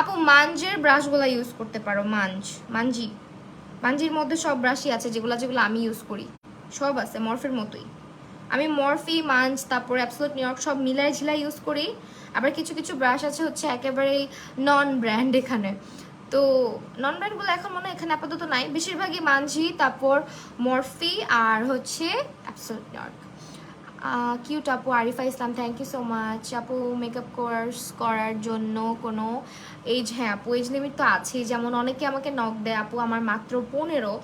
আপু মাঞ্জের ব্রাশগুলো ইউজ করতে পারো, মাঞ্জির মধ্যে সব ব্রাশই আছে, যেগুলো যেগুলো আমি ইউজ করি সব আছে মরফির মতোই। আমি মরফি, মাঞ্জ, তারপর অ্যাবসোলিউট নিউইয়র্ক সব মিলাই ঝিলাই ইউজ করি। আবার কিছু কিছু ব্রাশ আছে হচ্ছে একেবারেই নন ব্র্যান্ড এখানে, তো নন ব্র্যান্ডগুলো এখন মনে হয় এখানে আপাতত নাই, বেশিরভাগই মাঞ্জি, তারপর মরফি আর হচ্ছে অ্যাবসোলিউট নিউইয়র্ক। কিউট আপু আরিফা ইসলাম, থ্যাংক ইউ সো মাচ আপু। মেকআপ কোর্স করার জন্য কোনো এজ, হ্যাঁ আপু এজ লিমিট তো আছেই, যেমন অনেকে আমাকে নক দেয় আপু আমার মাত্র 15,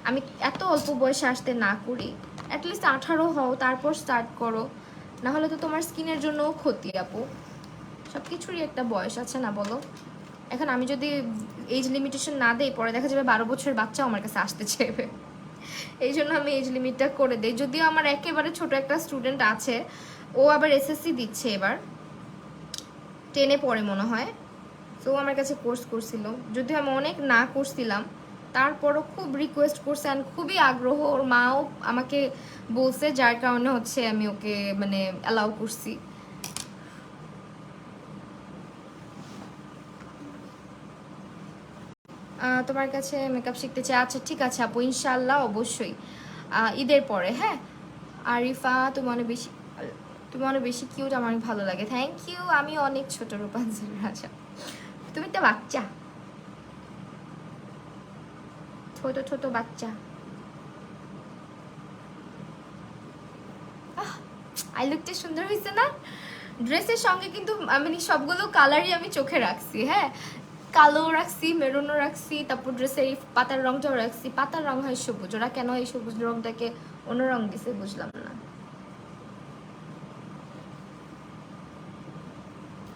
আমি এত অল্প বয়সে আসতে না করি, অ্যাটলিস্ট 18 হও তারপর স্টার্ট করো, না হলে তো তোমার স্কিনের জন্যও ক্ষতি আপু। সব কিছুরই একটা বয়স আছে না বলো। এখন আমি যদি এজ লিমিটেশন না দেই পরে দেখা যাবে 12 বছরের বাচ্চাও আমার কাছে আসতে চাইবে, এই জন্য আমি এজ লিমিটটা করে দিই। যদিও আমার একেবারে ছোট একটা স্টুডেন্ট আছে, ও আবার এসএসসি দিচ্ছে এবার, 10-এ পড়ে মনে হয়, তো আমার কাছে কোর্স করছিল, যদিও আমি অনেক না করছিলাম, তারপরও খুব রিকোয়েস্ট করছে অ্যান্ড খুবই আগ্রহ, ওর মাও আমাকে বলছে, যার কারণে হচ্ছে আমি ওকে মানে অ্যালাউ করছি। তোমার কাছে মেকআপ শিখতে চাই, আচ্ছা ঠিক আছে আপু ইনশাল্লাহ অবশ্যই ঈদের পরে। হ্যাঁ আরিফা তুমি অনেক বেশি কিউট, আমার অনেক ভালো লাগে, থ্যাংক ইউ। আমি অনেক ছোট রূপাঞ্জলি রাজা, তুমি একটা বাচ্চা, ছোট ছোট বাচ্চা। আই লুকটা সুন্দর হয়েছে না? ড্রেসের সঙ্গে কিন্তু মানে সবগুলো কালারই আমি চোখে রাখছি, হ্যাঁ কালো রাখছি, মেরুনও রাখছি, তারপর ড্রেসের এই পাতার রংটাও রাখছি। পাতার রং হয় সবুজ, ওরা কেন এই সবুজ রংটাকে অন্য রং দিছে বুঝলাম না।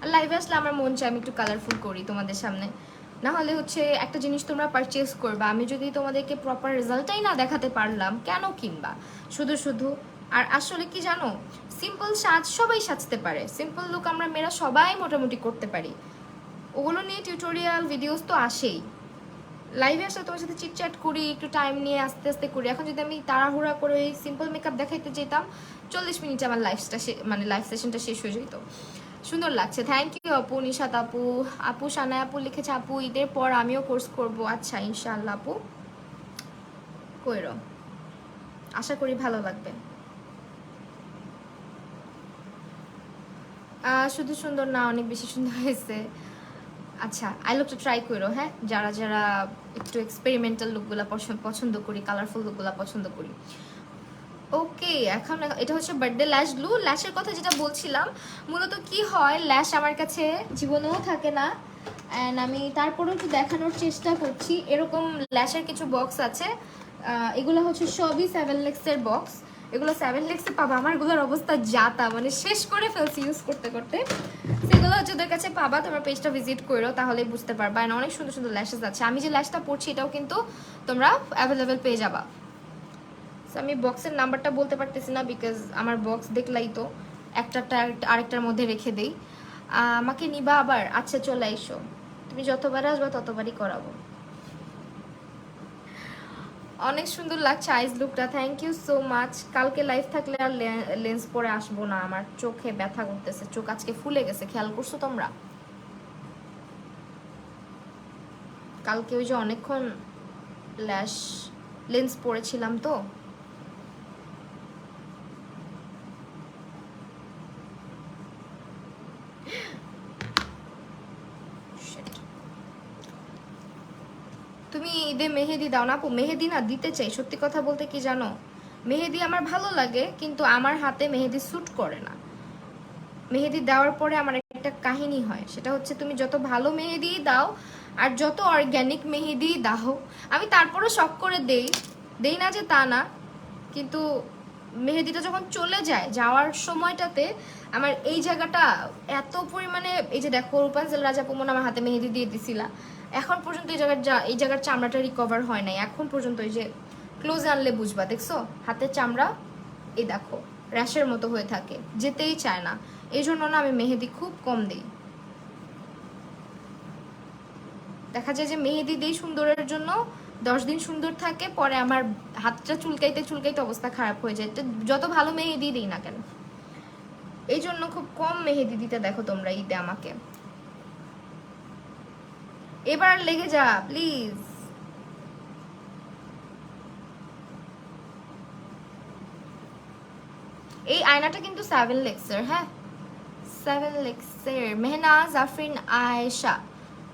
আর লাইভে আসলে আমার মন চায় আমি একটু কালারফুল করি তোমাদের সামনে, না হলে হচ্ছে একটা জিনিস তোমরা পারচেজ করবা, আমি যদি তোমাদেরকে প্রপার রেজাল্টটাই না দেখাতে পারলাম কেন কিনবা শুধু শুধু। আর আসলে কি জানো, সিম্পল সাজ সবাই সাজতে পারে, সিম্পল লুক আমরা মেয়েরা সবাই মোটামুটি করতে পারি, ওগুলো নিয়ে টিউটোরিয়াল ভিডিওস তো আসেই। লাইভে আসলে তোমার সাথে চিটচ্যাট করি, একটু টাইম নিয়ে আস্তে আস্তে করি। এখন যদি আমি তাড়াহুড়া করে ওই সিম্পল মেকআপ দেখাইতে যেতাম 40 মিনিটে আমার মানে লাইভ সেশনটা শেষ হয়ে যেত। সুন্দর লাগছে, থ্যাংক ইউ আপু। নিশাত আপু, আপু সানায় আপু লিখেছে আপু ঈদের পর আমিও কোর্স করব। আচ্ছা ইনশাআল্লাহ আপু কইরো, আশা করি ভালো লাগবে। শুধু সুন্দর না, অনেক বেশি সুন্দর হয়েছে। আচ্ছা আই লুকটা ট্রাই করো, হ্যাঁ যারা যারা একটু এক্সপেরিমেন্টাল লুকগুলো পছন্দ করি, কালারফুল লুকগুলো পছন্দ করি। ওকে এখন এটা হচ্ছে বার্থডে ল্যাশ গ্লু। ল্যাশের কথা যেটা বলছিলাম, মূলত কি হয় ল্যাশ আমার কাছে জীবনেও থাকে না, অ্যান্ড আমি তারপরেও একটু দেখানোর চেষ্টা করছি। এরকম ল্যাশের কিছু বক্স আছে, এগুলো হচ্ছে সবই 7 লেক্সের বক্স, এগুলো 7 লেক্সে পাবা। আমার এগুলোর অবস্থা যাতা, মানে শেষ করে ফেলছি ইউজ করতে করতে। সেগুলো হচ্ছে ওদের কাছে পাবা, তোমার পেজটা ভিজিট করো তাহলে বুঝতে পারবা। অ্যান্ড অনেক সুন্দর সুন্দর ল্যাশেস আছে, আমি যে ল্যাশটা পড়ছি এটাও কিন্তু তোমরা অ্যাভেলেবেল পেয়ে যাবা। আমি বক্সের নাম্বারটা বলতে পারতেছি না, বিকজ আমার বক্স দেখলাই তো একটা আরেকটার মধ্যে রেখে দেই। আমাকে নিবা আবার? আচ্ছা চলে এসো, তুমি যতবার আসবা ততবারই করাবো। অনেক সুন্দর লাগছে আইস লুকটা, থ্যাংক ইউ সো মাচ। কালকে লাইভ থাকলে আর লেন্স পরে আসবো না, আমার চোখে ব্যথা করতেছে, চোখ আজকে ফুলে গেছে, খেয়াল করছো তোমরা? কালকে ওই যে অনেকক্ষণ লেন্স পরেছিলাম তো। তুমি ঈদে মেহেদি দাও না আপু? মেহেদি না দিতে চাই, সত্যি কথা বলতে কি জানো, মেহেদি আমার ভালো লাগে কিন্তু আমার হাতে মেহেদি স্যুট করে না। মেহেদি দেওয়ার পরে আমার একটা কাহিনী হয়, সেটা হচ্ছে তুমি যত ভালো মেহেদি দাও আর যত অর্গ্যানিক মেহেদি দাও, আমি তারপরও শখ করে দেই না যে তা না, কিন্তু মেহেদিটা যখন চলে যায়, যাওয়ার সময়টাতে আমার এই জায়গাটা এত পরিমাণে, এই যে দেখো রূপাঞ্জল রাজা পুমন আমার হাতে মেহেদি দিয়ে দিছিলা, এখন পর্যন্ত এই জায়গার চামড়াটা রিকভার হয় নাই এখন পর্যন্ত। এই যে ক্লোজে আনলে বুঝবা, দেখছো হাতের চামড়া এই দেখো র্যাশের মতো হয়ে থাকে, যেতেই চায় না। এই জন্য না আমি মেহেদি খুব কম দিই। দেখা যায় যে মেহেদি দিই সুন্দরের জন্য, 10 দিন সুন্দর থাকে, পরে আমার হাতটা চুলকাইতে চুলকাইতে অবস্থা খারাপ হয়ে যায়। যত ভালো মেহেদি দিই না কেন, এই জন্য খুব কম মেহেদি দিতে দেখো তোমরা ঈদে আমাকে। এবার লেগে যা প্লিজ। এই আয়নাটা কিন্তু 7 লেক্সের, হ্যাঁ 7 লেক্সের। মেহনাজ আফরিন আয়েশা,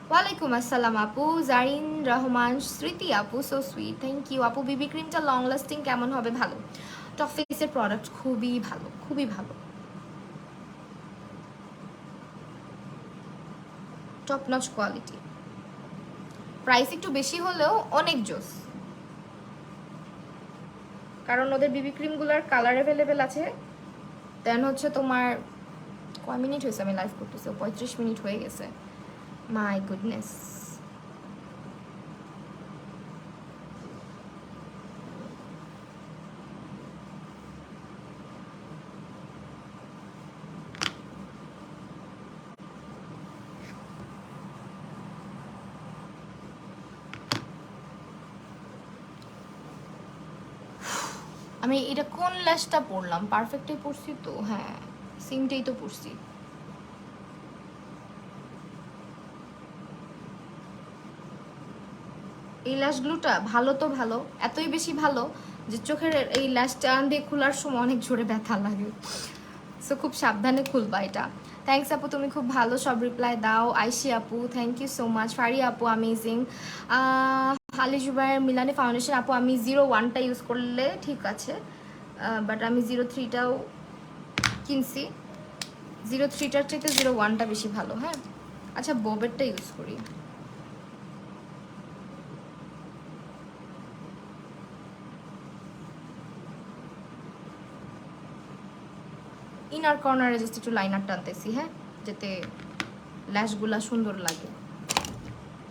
ওয়ালাইকুম আসসালাম আপু। জারিন রহমান স্মৃতি আপু, সো সুইট, থ্যাংক ইউ আপু। বিবি ক্রিমটা লং লাস্টিং কেমন হবে? ভালো। টপ ফেসের প্রোডাক্ট খুবই ভালো, খুবই ভালো, টপ নচ কোয়ালিটি। প্রাইস একটু বেশি হলেও অনেক জোস, কারণ ওদের বিবি ক্রিমগুলোর কালার অ্যাভেলেবেল আছে। দেন হচ্ছে তোমার কয় মিনিট হয়েছে আমি লাইভ করতেছি? 35 মিনিট হয়ে গেছে, মাই গুডনেস। আমি এটা কোন ল্যাশটা পরলাম? পারফেক্টই পরছি তো? হ্যাঁ, সিমটাই তো পরছি। এই ল্যাশগুলোটা ভালো তো ভালো, এতই বেশি ভালো যে চোখের এই ল্যাশটা দিয়ে খোলার সময় অনেক জোরে ব্যথা লাগে, সো খুব সাবধানে খুলবা এটা। থ্যাংকস আপু, তুমি খুব ভালো সব রিপ্লাই দাও। আইসি আপু থ্যাংক ইউ সো মাচ। ফারি আপু অ্যামেজিং। আলি জুবাইর মিলানি ফাউন্ডেশন আপু, আমি 01টা ইউজ করলে ঠিক আছে, বাট আমি 03টাও কিনছি। 03টার চাইতে 01টা বেশি ভালো। হ্যাঁ আচ্ছা, ববেরটা ইউজ করি। ইনার কর্নারে জাস্ট একটু লাইনার টানতেছি, হ্যাঁ, যাতে ল্যাশগুলা সুন্দর লাগে।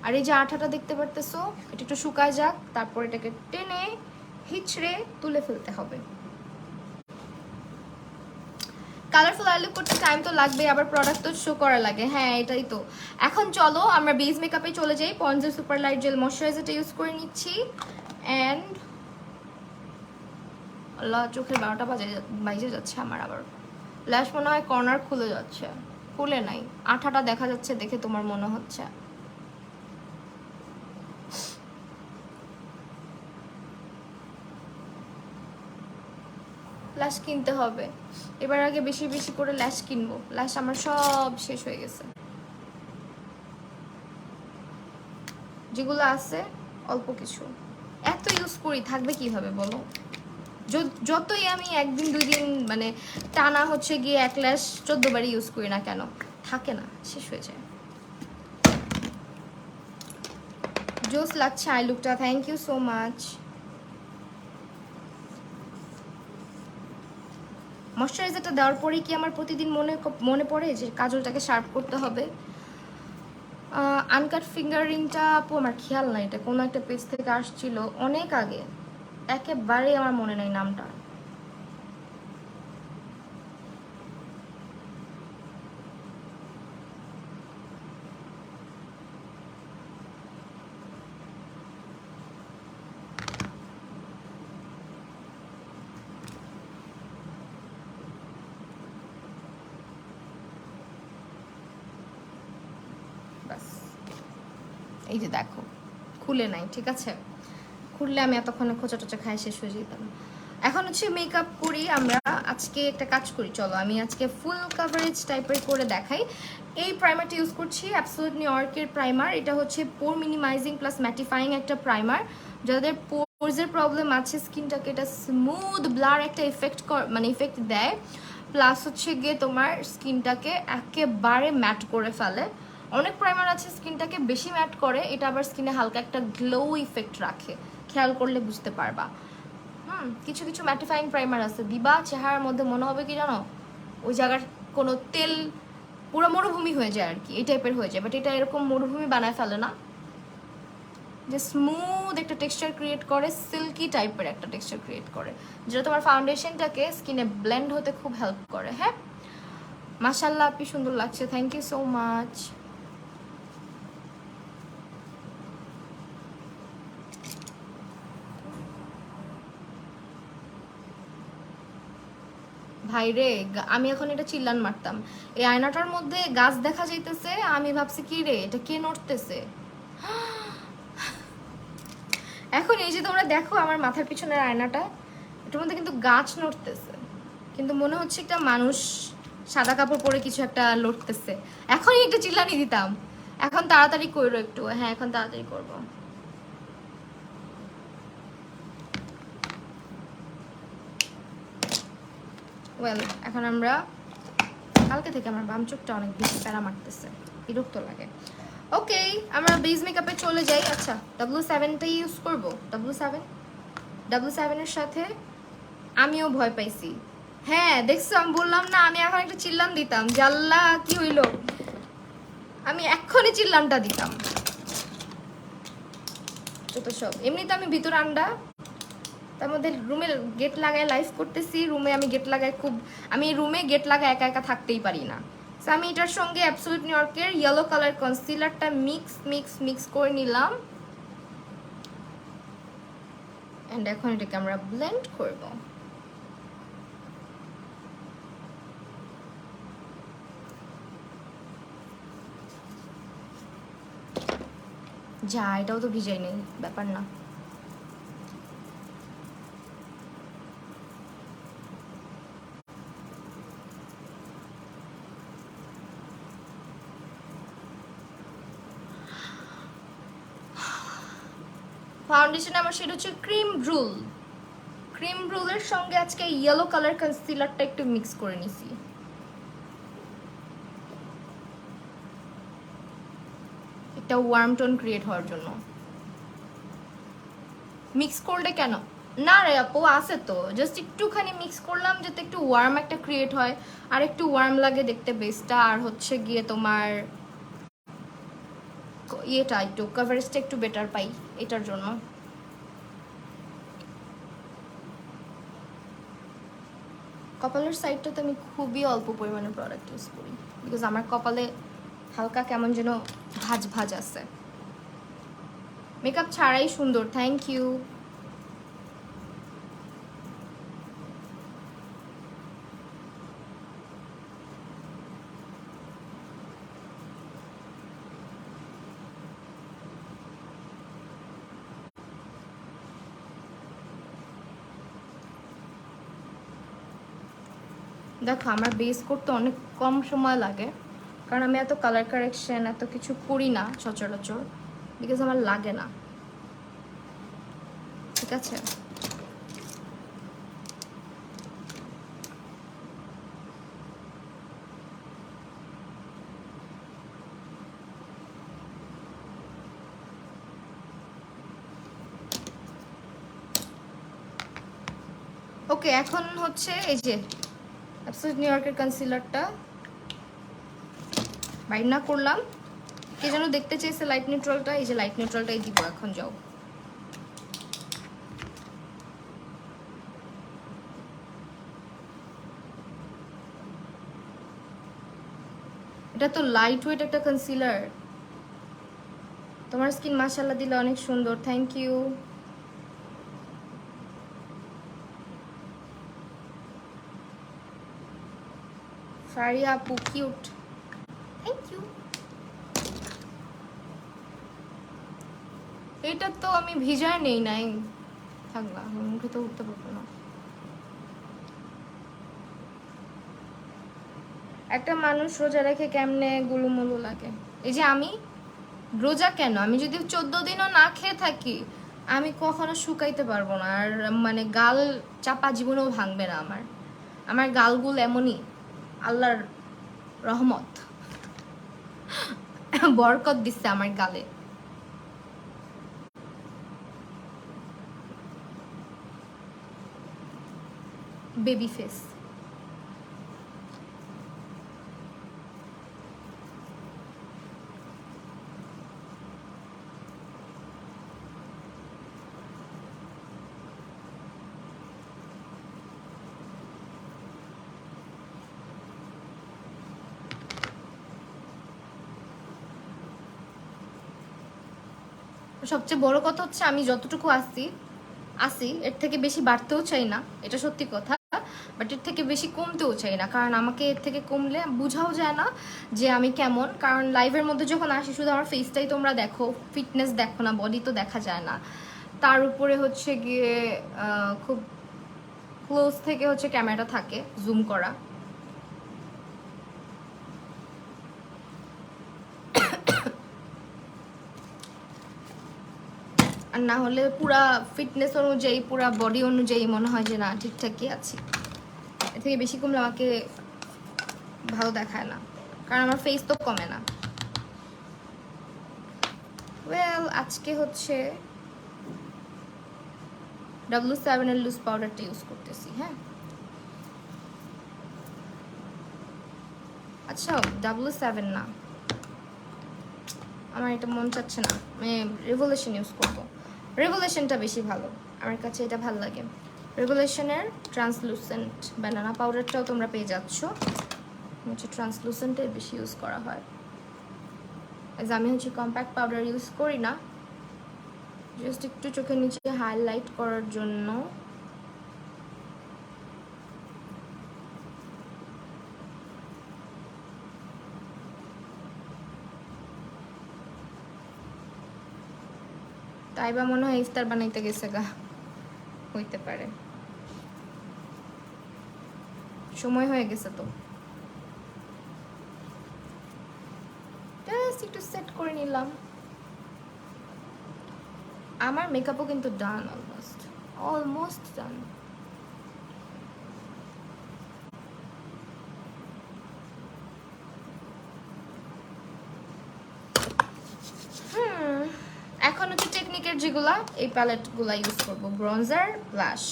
আর এই যে আঠাটা দেখতে পারতেছো, এটা একটু শুকায় যাক, তারপর এটাকে টেনে হিচড়ে তুলে ফেলতে হবে। কালারফুল আই লুক করতে টাইম তো লাগবে, আবার প্রোডাক্ট তো শো করা লাগে। হ্যাঁ এটাই তো। এখন চলো আমরা বেস মেকআপে চলে যাই। পন্ডসের সুপার লাইট জেল ময়শ্চারাইজারটা ইউজ করে নিচ্ছি। অ্যান্ড আল্লাহ, চোখের 12টা বাজে যাচ্ছে আমার। আবার ল্যাশ মনে হয় কর্নার খুলে যাচ্ছে, খুলে নাই, আঠাটা দেখা যাচ্ছে দেখে তোমার মনে হচ্ছে। ল্যাশ কিনতে হবে এবার, আগে বেশি বেশি করে ল্যাশ কিনবো। ল্যাশ আমার সব শেষ হয়ে গেছে, যেগুলো আছে অল্প কিছু। এত ইউজ করি, থাকবে কিভাবে বলো? যতই আমি একদিন 2 দিন মানে টানা হচ্ছে গিয়ে এক ল্যাশ 14 বারই ইউজ করি না কেন, থাকে না, শেষ হয়ে যায়। জোস লাগছে আই লুকটা, থ্যাংক ইউ সো মাচ। ময়শ্চারাইজারটা দেওয়ার পরেই কি আমার প্রতিদিন মনে পড়ে যে কাজলটাকে শার্প করতে হবে? আনকাট ফিঙ্গার রিংটা আপু আমার খেয়াল নাই, এটা কোনো একটা পেজ থেকে আসছিল অনেক আগে, একেবারেই আমার মনে নেই নামটা। বাস এই যে দেখো, খুলে নাই, ঠিক আছে? খুললে আমি এতক্ষণে খোঁচা টোচা খাই শেষ হয়ে যেতাম। এখন হচ্ছে মেকআপ করি আমরা। আজকে একটা কাজ করি, চলো আমি আজকে ফুল কাভারেজ টাইপের করে দেখাই। এই প্রাইমারটা ইউজ করছি অ্যাবসোলিউট নিউ ইয়র্কের প্রাইমার। এটা হচ্ছে পোর মিনিমাইজিং প্লাস ম্যাটিফাইং একটা প্রাইমার। যাদের পোরসের প্রবলেম আছে, স্কিনটাকে এটা স্মুথ ব্লার একটা ইফেক্ট দেয়, প্লাস হচ্ছে গিয়ে তোমার স্কিনটাকে একেবারে ম্যাট করে ফেলে। অনেক প্রাইমার আছে স্কিনটাকে বেশি ম্যাট করে, এটা আবার স্কিনে হালকা একটা গ্লো ইফেক্ট রাখে, খেয়াল করলে বুঝতে পারবা। কিছু কিছু ম্যাটিফাইং প্রাইমার আছে, দিবা চেহারার মধ্যে মনে হবে কি জানো, ওই জায়গার কোনো তেল পুরো মরুভূমি হয়ে যায় আর কি, এই টাইপের হয়ে যায়। বাট এটা এরকম মরুভূমি বানায় ফেলে না, যে স্মুথ একটা টেক্সচার ক্রিয়েট করে, সিল্কি টাইপের একটা টেক্সচার ক্রিয়েট করে, যেটা তোমার ফাউন্ডেশনটাকে স্কিনে ব্লেন্ড হতে খুব হেল্প করে। হ্যাঁ মাশাআল্লাহ আপনি সুন্দর লাগছে, থ্যাংক ইউ সো মাচ। ভাইরে, আমি এখন এটা চিল্লান মারতাম। এই আয়নাটার মধ্যে গাছ দেখা যাইতেছে, আমি ভাবছি কি রে এটা কে নড়তেছে। এখন এই যে তোমরা দেখো আমার মাথার পিছনের আয়নাটা, এটার মধ্যে কিন্তু গাছ নড়তেছে, কিন্তু মনে হচ্ছে একটা মানুষ সাদা কাপড় পরে কিছু একটা লড়তেছে। এখনই একটা চিল্লানি দিতাম, এখন তাড়াতাড়ি করবো একটু। হ্যাঁ এখন তাড়াতাড়ি করবো। ওয়েল, এখন আমরা কালকে থেকে আমার বাম চোখটা অনেক বেশি প্যারা মারতেছে, বিরক্ত লাগে। ওকে, আমরা বেস মেকআপে চলে যাই। আচ্ছা, W7টাই ইউজ করব। W7 এর সাথে আমিও ভয় পাইছি। হ্যাঁ দেখছো, আমি বললাম না, আমি এখন একটা চিল্লান দিতাম, জাল্লা কি হইলো, আমি এক্ষুনি চিল্লানটা দিতাম। যত সব, এমনিতে আমি ভিতর আন্ডা, তার মধ্যে রুমে গেট লাগায় লাইভ করতেছি। রুমে আমি গেট লাগায় আমি রুমে গেট লাগায় একা একা থাকতেই পারি না। সো আমি এটার সঙ্গে অ্যাবসলিউট নিউ ইয়র্কের ইয়েলো কালার কনসিলারটা মিক্স করে নিলাম। এন্ড এখন এটাকে আমরা ব্লেন্ড করব। যা, এটাও তো ভিজাই নেই, ব্যাপার না। ফাউন্ডেশন আমার সেটা হচ্ছে ক্রিম রুলের সঙ্গে আজকে ইয়েলো কালার কনসিলারটা একটু মিক্স করে নিছি। একটা ওয়ার্ম টোন ক্রিয়েট হওয়ার জন্য। মিক্স করলে কেন না রে আপু, আছে তো, জাস্ট একটুখানি মিক্স করলাম যাতে একটু ওয়ার্ম একটা ক্রিয়েট হয়, আর একটু ওয়ার্ম লাগে দেখতে বেসটা। আর হচ্ছে গিয়ে তোমার ইয়েটা একটু কভারেজটা একটু বেটার পাই এটার জন্য। কপালের সাইডটাতে আমি খুবই অল্প পরিমাণে প্রোডাক্ট ইউজ করি, বিকজ আমার কপালে হালকা কেমন যেন ভাজ আছে। মেকআপ ছাড়াই সুন্দর, থ্যাংক ইউ। দেখো আমার বেস করতে অনেক কম সময় লাগে, কারণ আমি এত কালার কারেকশন এত কিছু করি না সচরাচর, বিকজ আমার লাগে না। ঠিক আছে, ওকে। এখন হচ্ছে এই যে অ্যাবসলিউট নিউ ইয়র্কের কনসিলারটা বাইর না করলাম, কে যেন দেখতে চেয়েছে লাইট নিউট্রালটা, এই যে লাইট নিউট্রালটাই দিব এখন। যাও, এটা তো লাইট ওয়েট একটা কনসিলার। তোমার স্কিন মাশাআল্লাহ দিলে অনেক সুন্দর, থ্যাংক ইউ। ফারিয়া আপু কিউট, থ্যাংক ইউ। এটা তো আমি ভিজায় নেই নাই, থাকবা মুখে তো উঠতে পারবো না। একটা মানুষ রোজা রেখে কেমনে গুলুমুলু লাগে। এই যে আমি রোজা কেন, আমি যদি 14 দিনও না খেয়ে থাকি আমি কখনো শুকাইতে পারবো না। আর মানে গাল চাপা জীবনেও ভাঙবে না আমার। আমার গালগুলো এমনই, আল্লাহর রহমত, বরকত দিচ্ছে আমার গালে। Baby face. সবচেয়ে বড় কথা হচ্ছে আমি যতটুকু আসি এর থেকে বেশি বাড়তেও চাই না, এটা সত্যি কথা। বাট এর থেকে বেশি কমতেও চাই না, কারণ আমাকে এর থেকে কমলে বোঝাও যায় না যে আমি কেমন। কারণ লাইভের মধ্যে যখন আসি শুধু আমার ফেসটাই তোমরা দেখো, ফিটনেস দেখো না, বডি তো দেখা যায় না। তার উপরে হচ্ছে গিয়ে খুব ক্লোজ থেকে হচ্ছে ক্যামেরাটা থাকে জুম করা। আর না হলে পুরা ফিটনেস অনুযায়ী, পুরা বডি অনুযায়ী মনে হয় যে না ঠিকঠাকই আছি। এর থেকে বেশি কমলে আমাকে ভালো দেখায় না, কারণ আমার ফেস তো কমে না। ওয়েল, আজকে হচ্ছে W7 এর লুজ পাউডারটা ইউজ করতেছি। হ্যাঁ, আচ্ছা W7 না, আমার এটা মন চাচ্ছে না, আমি রেভলিউশন ইউজ করব। রেভলিউশনটা বেশি ভালো, আমার কাছে এটা ভালো লাগে। রেভলিউশনের ট্রান্সলুসেন্ট ব্যানানা পাউডারটাও তোমরা পেয়ে যাচ্ছ, হচ্ছে ট্রান্সলুসেন্টের বেশি ইউজ করা হয়। আমি হচ্ছে কম্প্যাক্ট পাউডার ইউজ করি না, জাস্ট একটু চোখের নিচে হাইলাইট করার জন্য। তাই বা মনে হয় ইফতার বানাইতে গেছে গা, হইতে পারে, সময় হয়ে গেছে তো। জাস্ট একটু সেট করে নিলাম। আমার মেকআপও কিন্তু ডান, অলমোস্ট ডান। এখন হচ্ছে টেকনিকের যেগুলা, এই প্যালেটগুলা ইউজ করবো। ব্রঞ্জার, ব্লাশ,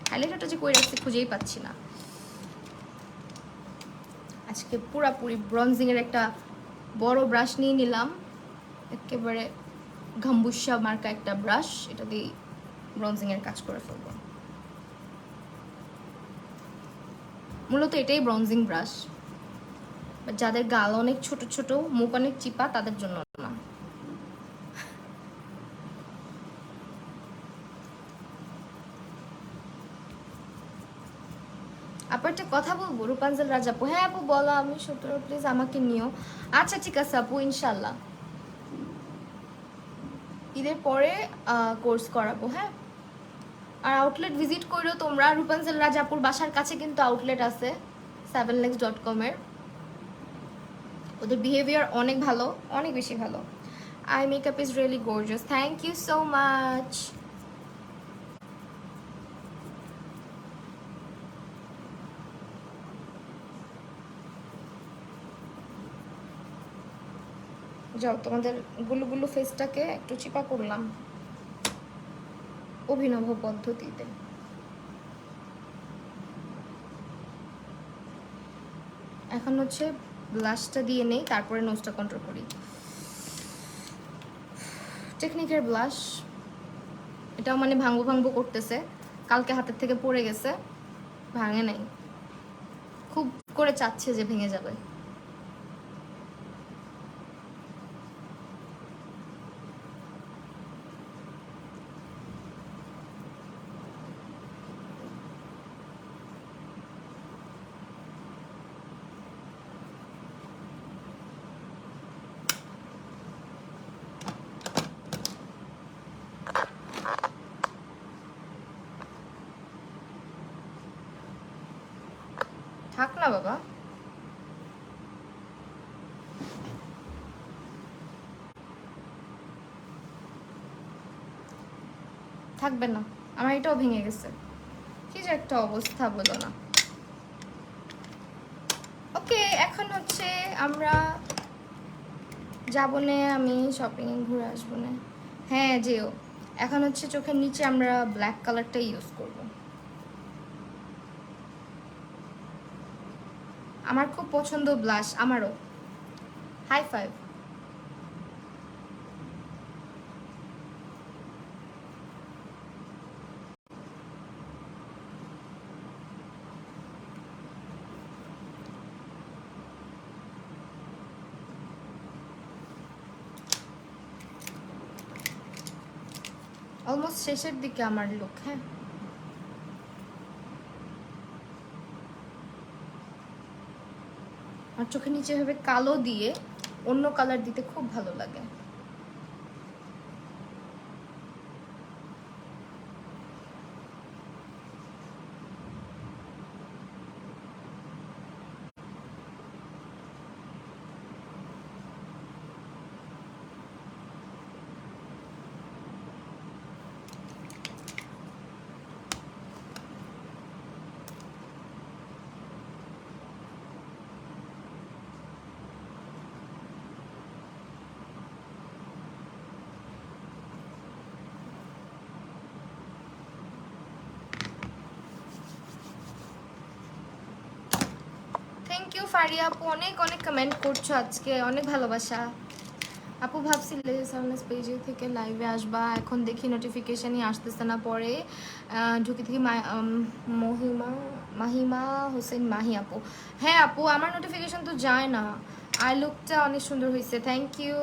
হাইলাইটারটা যে কই রাখছি খুঁজেই পাচ্ছি না। আজকে পুরাপুরি ব্রঞ্জিং এর একটা বড় ব্রাশ নিয়ে নিলাম, একেবারে ঘাম্বুসা মার্কা একটা ব্রাশ, এটা দিয়ে ব্রঞ্জিং এর কাজ করে ফেলবো। মূলত এটাই ব্রঞ্জিং ব্রাশ, যাদের গাল অনেক ছোট ছোট, মুখ অনেক চিপা, তাদের জন্য না। আপু একটা কথা বলবো, রূপাঞ্জল রাজা আপু। হ্যাঁ আপু বলো, আমি 17 প্লিজ আমাকে নিও। আচ্ছা ঠিক আছে আপু, ইনশাল্লাহ ঈদের পরে কোর্স করাবো। হ্যাঁ, আর আউটলেট ভিজিট করো তোমরা, রূপাঞ্জল রাজাপুর বাসার কাছে কিন্তু আউটলেট আছে 7legs.com এর। ওদের বিহেভিয়ার অনেক ভালো, অনেক বেশি ভালো। Eye makeup is really gorgeous, thank you so much. যাও, তোমাদের গুলু গুলু ফেসটাকে একটু চিপা করলাম অভিনব পদ্ধতিতে। এখন হচ্ছে ব্লাশটা দিয়ে নেই, তারপরে নোজটা কন্ট্রোল করি। টেকনিকের ব্লাশ, এটাও মানে ভাঙবো ভাঙবো করতেছে, কালকে হাতের থেকে পড়ে গেছে, ভাঙে নাই, খুব করে চাচ্ছে যে ভেঙে যাবে। থাক না বাবা, থাকবে না, আমার এটাও ভেঙে গেছে, কি যে একটা অবস্থা বলো না। ওকে, এখন হচ্ছে আমরা যাবো নে, আমি শপিং এ ঘুরে আসবো না। হ্যাঁ যেও। এখন হচ্ছে চোখের নিচে আমরা ব্ল্যাক কালারটা ইউজ করব। আমার খুব পছন্দ ব্লাশ, আমারও। High five. অলমোস্ট শেষের দিকে আমার লুক। হ্যাঁ, আর চোখের নিচে এভাবে কালো দিয়ে অন্য কালার দিতে খুব ভালো লাগে। থ্যাংক ইউ ফারিয়া আপু, অনেক অনেক কমেন্ট করছো আজকে, অনেক ভালোবাসা আপু। ভাবছি লেজারনেস পেজে থেকে লাইভে আসবা, এখন দেখি নোটিফিকেশনই আসতেছে না। পরে ঢুকে থেকে মাহিমা হোসেন মাহি আপু। হ্যাঁ আপু, আমার নোটিফিকেশন তো যায় না। আই লুকটা অনেক সুন্দর হয়েছে, থ্যাংক ইউ।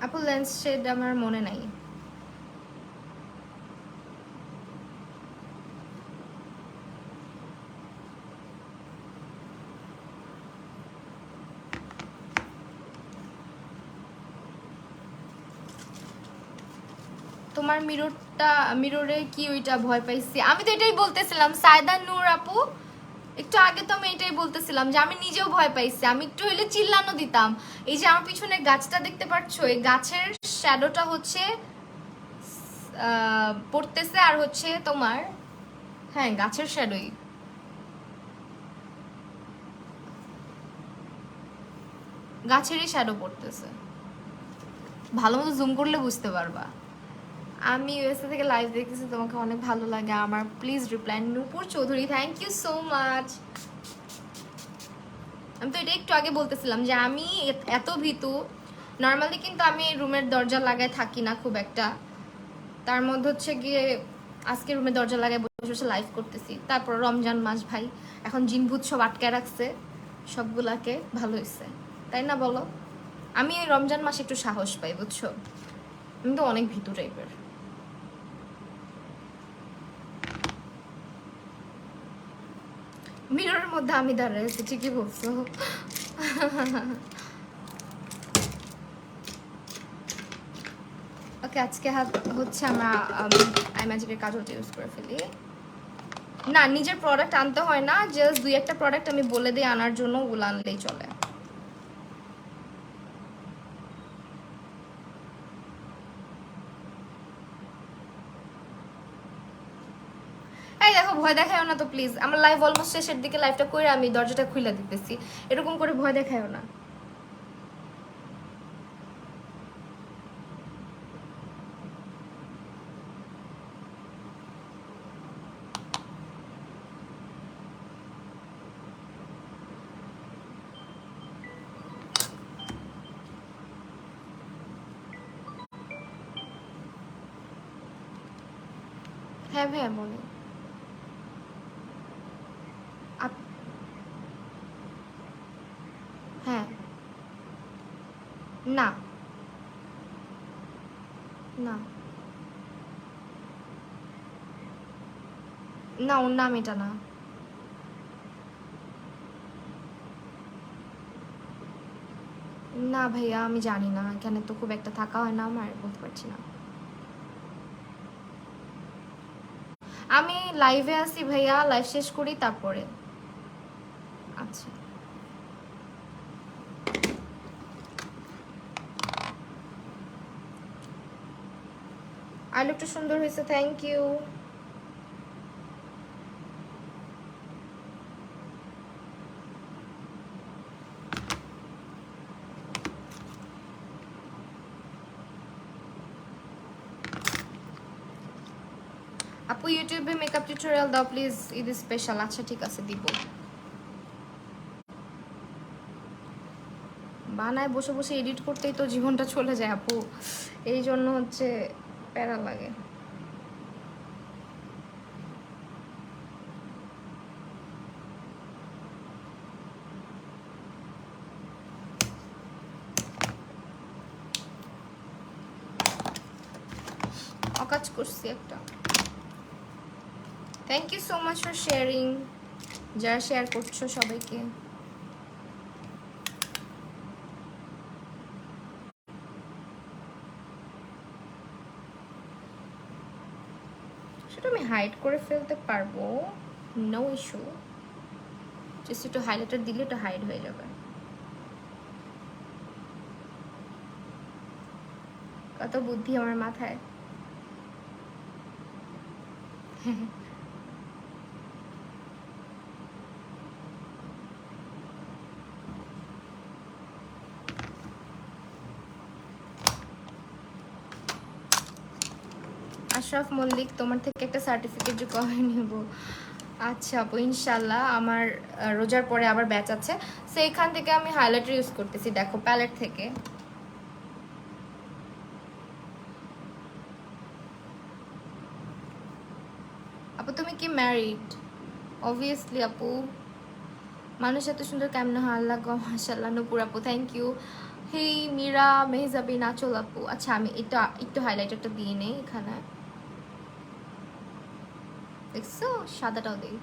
আপু লেন্স শেড আমার মনে নাই। তোমার মিররে কি ওইটা ভয় পাইছি? আমি তো এটাই বলতেছিলাম সায়দা নূর আপু, একটু আগে তো আমি এটাই বলতেছিলাম যে আমি নিজেও ভয় পাইছি। আমি একটু হইলে চিল্লানো দিতাম। এই যে আমার পিছনে গাছটা দেখতে পাচ্ছ, এই গাছের শ্যাডোটা হচ্ছে পড়তেছে আর হচ্ছে তোমার, হ্যাঁ গাছের শ্যাডোই, গাছেরই শ্যাডো পড়তেছে। ভালো মতো জুম করলে বুঝতে পারবা। আমি ইউএসএ থেকে লাইভ দেখতেছি, তোমাকে অনেক ভালো লাগে আমার, please reply. Nupur Chowdhury, thank you so much. আমি তো এটা একটু আগে বলতেছিলাম যে আমি এত ভীতু। নর্মালি কিন্তু আমি রুমের দরজা লাগায় থাকি না খুব একটা, তার মধ্যে হচ্ছে গিয়ে আজকে রুমের দরজা লাগায় বসে বসে লাইভ করতেছি। তারপর রমজান মাস ভাই, এখন জিনভূত সব আটকে রাখছে সবগুলাকে, ভালো হয়েছে তাই না বলো? আমি এই রমজান মাসে একটু সাহস পাই বুঝছো, আমি তো অনেক ভীতু টাইপের। মিররের মধ্যে আমি দাঁড়ায় আছি, ঠিকই বলছো। ওকে, আজকে হচ্ছে আমরা আই ম্যাজিকের কাজলটা ইউজ করে ফেলি। না, নিজের প্রোডাক্ট আনতে হয় না, জাস্ট দুই একটা প্রোডাক্ট আমি বলে দিই আনার জন্য, ওগুলো আনলেই চলে। এই দেখো, ভয় দেখায়ও না তো প্লিজ। আমার লাইভ অলমোস্ট শেষের দিকে, লাইভটা করে আমি দরজাটা খুলে দিতেছি, এরকম করে ভয় দেখায়ও না। হ্যাঁ ভাইয়া বলে। হ্যাঁ, না না না, ওর নাম এটা না। না ভাইয়া, আমি জানি না, এখানে তো খুব একটা থাকা হয় না, আমার বলতে পারছি না। আমি লাইভে আসি ভাইয়া, লাইভ শেষ করি তারপরে। আচ্ছা, আর একটু সুন্দর হয়েছে, থ্যাংক ইউ। আপু ইউটিউবে মেকআপ টিউটোরিয়াল দাও প্লিজ, ঈদ স্পেশাল। আচ্ছা ঠিক আছে, দিব। বানায় বসে বসে এডিট করতেই তো জীবনটা চলে যায় আপু, এই জন্য হচ্ছে প্যারা লাগে। অকাজ করছি একটা। Thank you so much for sharing, যারা শেয়ার করছো সবাইকে। সেটা আমি হাইড করে ফেলতে পারবো, নো ইস্যু। জাস্ট একটু হাইলাইটার দিলে এটা হাইড হয়ে যাবে। কত বুদ্ধি আমার মাথায়। আশরাফ মল্লিক, তোমার থেকে একটা সার্টিফিকেট যে কবে নেব? আচ্ছা আপু, ইনশাল্লাহ। আমার রোজার পরে আবার ব্যাচ আছে, সো এখান থেকে আমি হাইলাইটার ইউজ করতেছি, দেখো প্যালেট থেকে। আপু তুমি কি ম্যারিড? অবভিয়াসলি আপু, মানুষ এত সুন্দর কেমনে হয়, আল্লাহ গো, মাশাআল্লাহ। নূপুর আপু থ্যাংক ইউ। হেই মীরা মেহজাবি নাচল আপু। আচ্ছা আমি এটা একটু হাইলাইটারটা দিয়ে নেই এখানে, দেখছো? সাদাটাও দিই,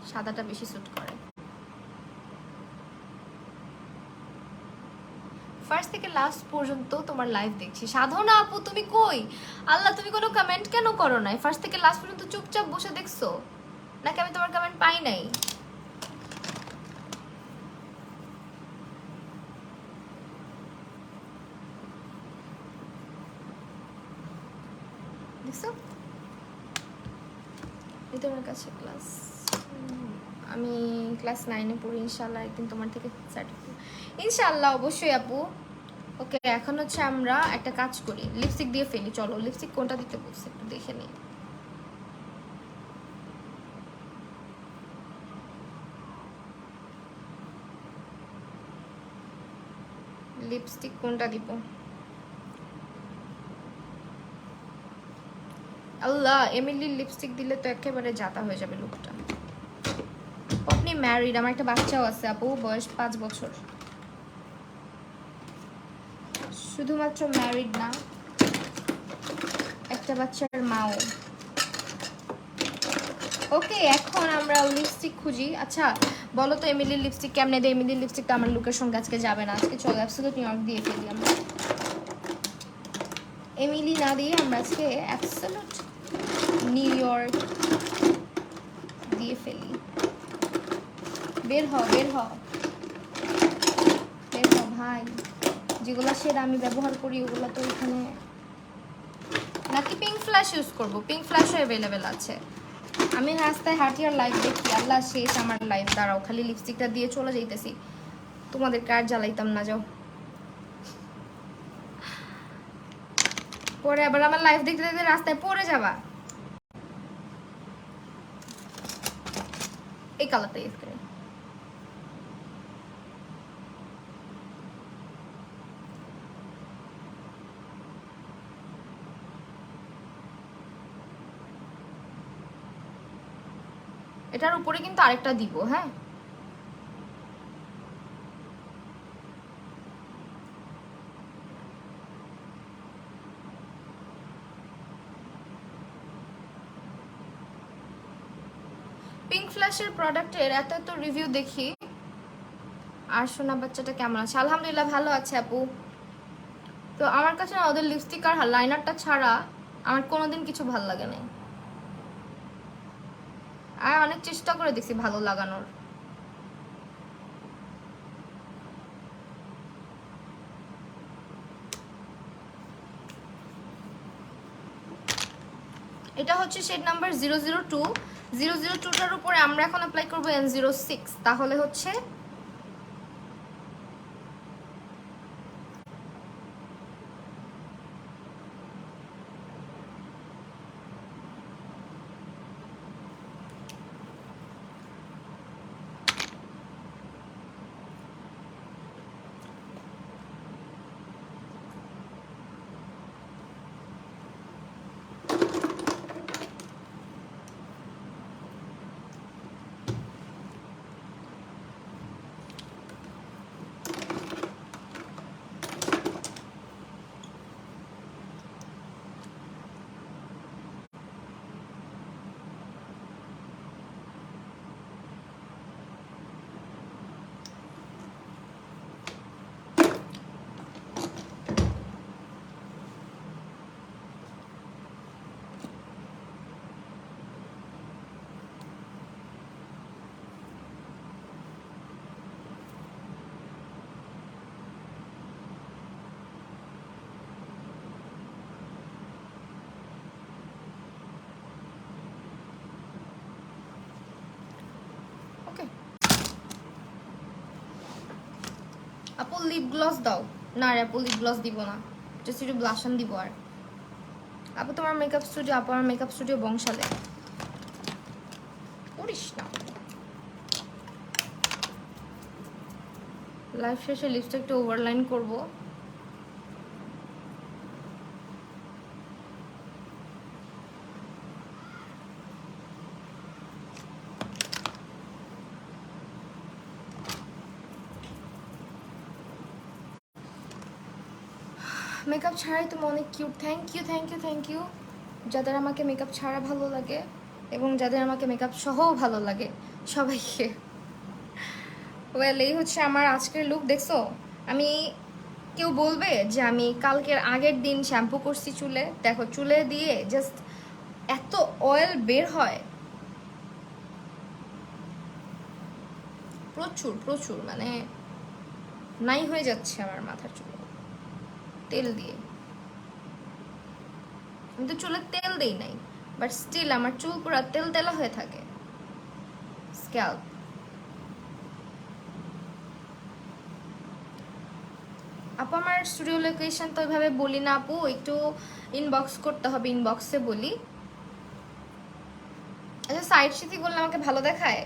সাদাটা বেশি স্যুট করে। ফার্স্ট থেকে লাস্ট পর্যন্ত তোমার লাইভ দেখছি। সাধনা আপু তুমি কই? আল্লাহ, তুমি কোনো কমেন্ট কেন করো নাই? ফার্স্ট থেকে লাস্ট পর্যন্ত চুপচাপ বসে দেখছো, নাকি আমি তোমার কমেন্ট পাই নাই? দেখছো? এই তোমার কাছে ক্লাস, আমি ক্লাস 9-এ পড়ি। ইনশাল্লাহ একদিন তোমার থেকে সার্টিফিকেট, ইনশাল্লাহ অবশ্যই আপু। ওকে, এখন হচ্ছে আমরা একটা কাজ করি, লিপস্টিক দিয়ে ফেলি। চলো, লিপস্টিক কোনটা দিতে বলছে একটু দেখে নিই। লিপস্টিক কোনটা দিব? আল্লাহ, এমিলির লিপস্টিক দিলে তো একেবারে জাতা হয়ে যাবে লুকটা। আপনি ম্যারিড? আমার একটা বাচ্চাও আছে আপু, বয়স 5 বছর। শুধুমাত্র ম্যারিড না, একটা বাচ্চার মাও। ওকে, এখন আমরা লিপস্টিক খুঁজি। আচ্ছা বলো তো এমিলির লিপস্টিক কেমনে দেয়? এমিলির লিপস্টিকটা আমার লুকের সঙ্গে আজকে যাবে না। আজকে চলো অ্যাবসলিউট নিউ ইয়র্ক দিয়ে ফেলি আমরা। এমিলি না দিয়ে আমরা আজকে অ্যাবসলিউট নিউ ইয়র্ক দিয়ে ফেলি। বের হ, বের হ, বের হ ভাই। যেগুলো সেটা আমি ব্যবহার করি ওগুলো তো এখানে। নাকি পিঙ্ক ফ্ল্যাশ ইউজ করবো? পিঙ্ক ফ্ল্যাশও অ্যাভেলেবেল আছে। আমি রাস্তায় হাঁটি আর লাইভ দেখি। আল্লাহ, শেষ আমার লাইভ। দাঁড়াও, খালি লিপস্টিকটা দিয়ে চলে যাইতেছি, তোমাদের কার জ্বালাইতাম না। যাও, পরে আবার আমার লাইভ দেখতে দেখতে রাস্তায় পড়ে যাবা। এই কালারটা ইউজ করে। এটার উপরে কিন্তু আরেকটা দিব, হ্যাঁ? পিঙ্ক ফ্ল্যাশের প্রোডাক্টের এত এত রিভিউ দেখি। আর সোনা বাচ্চাটা কেমন আছে? আলহামদুলিল্লাহ ভালো আছে আপু। তো আমার কাছে না ওদের লিপস্টিক আর লাইনারটা ছাড়া আমার কোনোদিন কিছু ভালো লাগে না। আর অনেক চেষ্টা করে দেখছি ভালো লাগানোর। এটা হচ্ছে শেড নাম্বার 002। 002টার উপরে আমরা এখন অ্যাপ্লাই করবো N06। তাহলে হচ্ছে লিপ গ্লস দাও। না রে আপু, লিপ গ্লস দিব না, জাস্ট একটু ব্লাশন দিব। আর আপু তোমার মেকআপ স্টুডিও? আপু আমার মেকআপ স্টুডিও বংশালে। করিস না। লাইফ শেষে লিপস্টিক একটু ওভারলাইন করবো। মেকআপ ছাড়াই তুমি অনেক cute. Thank you thank you thank you. যাদের আমাকে মেকআপ ছাড়া ভালো লাগে এবং যাদের আমাকে মেকআপ সহও ভালো লাগে সবাইকে। ওয়েল, এই হচ্ছে আমার আজকের লুক। দেখছো, আমি কেউ বলবে যে আমি কালকের আগের দিন শ্যাম্পু করছি চুলে? দেখো, চুলে দিয়ে জাস্ট এত অয়েল বের হয়, প্রচুর প্রচুর, মানে নাই হয়ে যাচ্ছে আমার মাথার চুল তেল দিয়ে। আমি তো চুলে তেল দেই নাই, বাট স্টিল আমার চুল পুরো তেল তেলা হয়ে থাকে। স্ক্যাল্প। আপু আমার স্টুডিও লোকেশন তো ওইভাবে বলি না আপু, একটু ইনবক্স করতে হবে, ইনবক্সে বলি। আচ্ছা, সাইড সিটি করলে আমাকে ভালো দেখায়?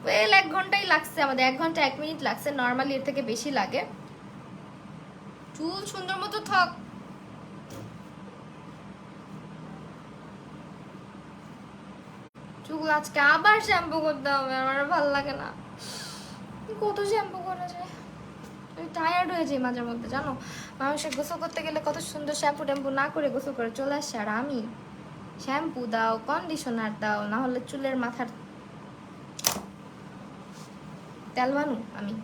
ওয়েল, 1 ঘন্টাই লাগছে আমাদের, 1 ঘন্টা 1 মিনিট লাগছে, নর্মালি এর থেকে বেশি লাগে। চুল সুন্দর মতো থাক। চুল আজকে আবার শ্যাম্পু করতে হবে, আমার ভালো লাগে না। কত শ্যাম্পু করা যায়, আমি টায়ার্ড হয়ে যাই মাঝে মধ্যে, জানো। মানুষের গোসল করতে গেলে কত সুন্দর শ্যাম্পু ট্যাম্পু না করে গোসল করে চলে আসছে, আর আমি শ্যাম্পু দাও, কন্ডিশনার দাও, না হলে চুলের মাথার তেল বানু আমি।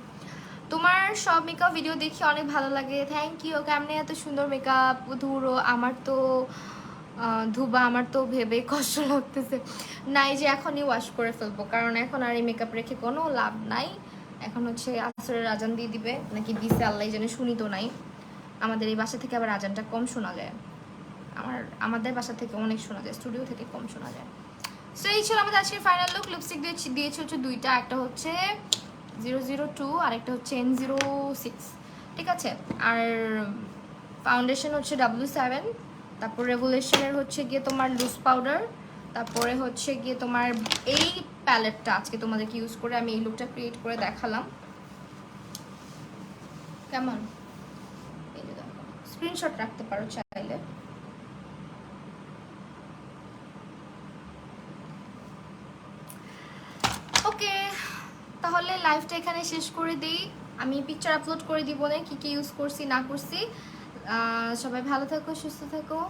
তোমার সব মেকআপ ভিডিও দেখি অনেক ভালো লাগে, থ্যাংক ইউ। কেমনে এত সুন্দর মেকআপ ধুরো, আমার তো ধুবা, আমার তো ভেবে কষ্ট লাগতেছে। নাই যে এখনই ওয়াশ করে ফেলবো, কারণ এখন আর এই মেকআপ রেখে কোনো লাভ নাই। এখন হচ্ছে আসরের আজান দিয়ে দিবে, নাকি দিছে আল্লাহ জানে, শুনি তো নাই। আমাদের এই বাসা থেকে আবার আজানটা কম শোনা যায়, আমাদের বাসা থেকে অনেক শোনা যায়, স্টুডিও থেকে কম শোনা যায়। সো এই ছিল আমাদের আজকের ফাইনাল লুক। লিপস্টিক দিয়েছি হচ্ছে 2টা, একটা হচ্ছে 002 আর একটা হচ্ছে N06, ঠিক আছে। আর ফাউন্ডেশন হচ্ছে W7, তারপর রেভুলেশনের হচ্ছে গিয়ে তোমার লুজ পাউডার, তারপরে হচ্ছে গিয়ে তোমার এই প্যালেটটা আজকে তোমাদেরকে ইউজ করে আমি এই লুকটা ক্রিয়েট করে দেখালাম। কেমন? এই যে দেখো, স্ক্রিনশট রাখতে পারো চাইলে। ওকে, তাহলে লাইভটা এখানে শেষ করে দিই। আমি পিকচার আপলোড করে দিব না কি কি ইউজ করছি না করছি। সবাই ভালো থাকো, সুস্থ থাকো।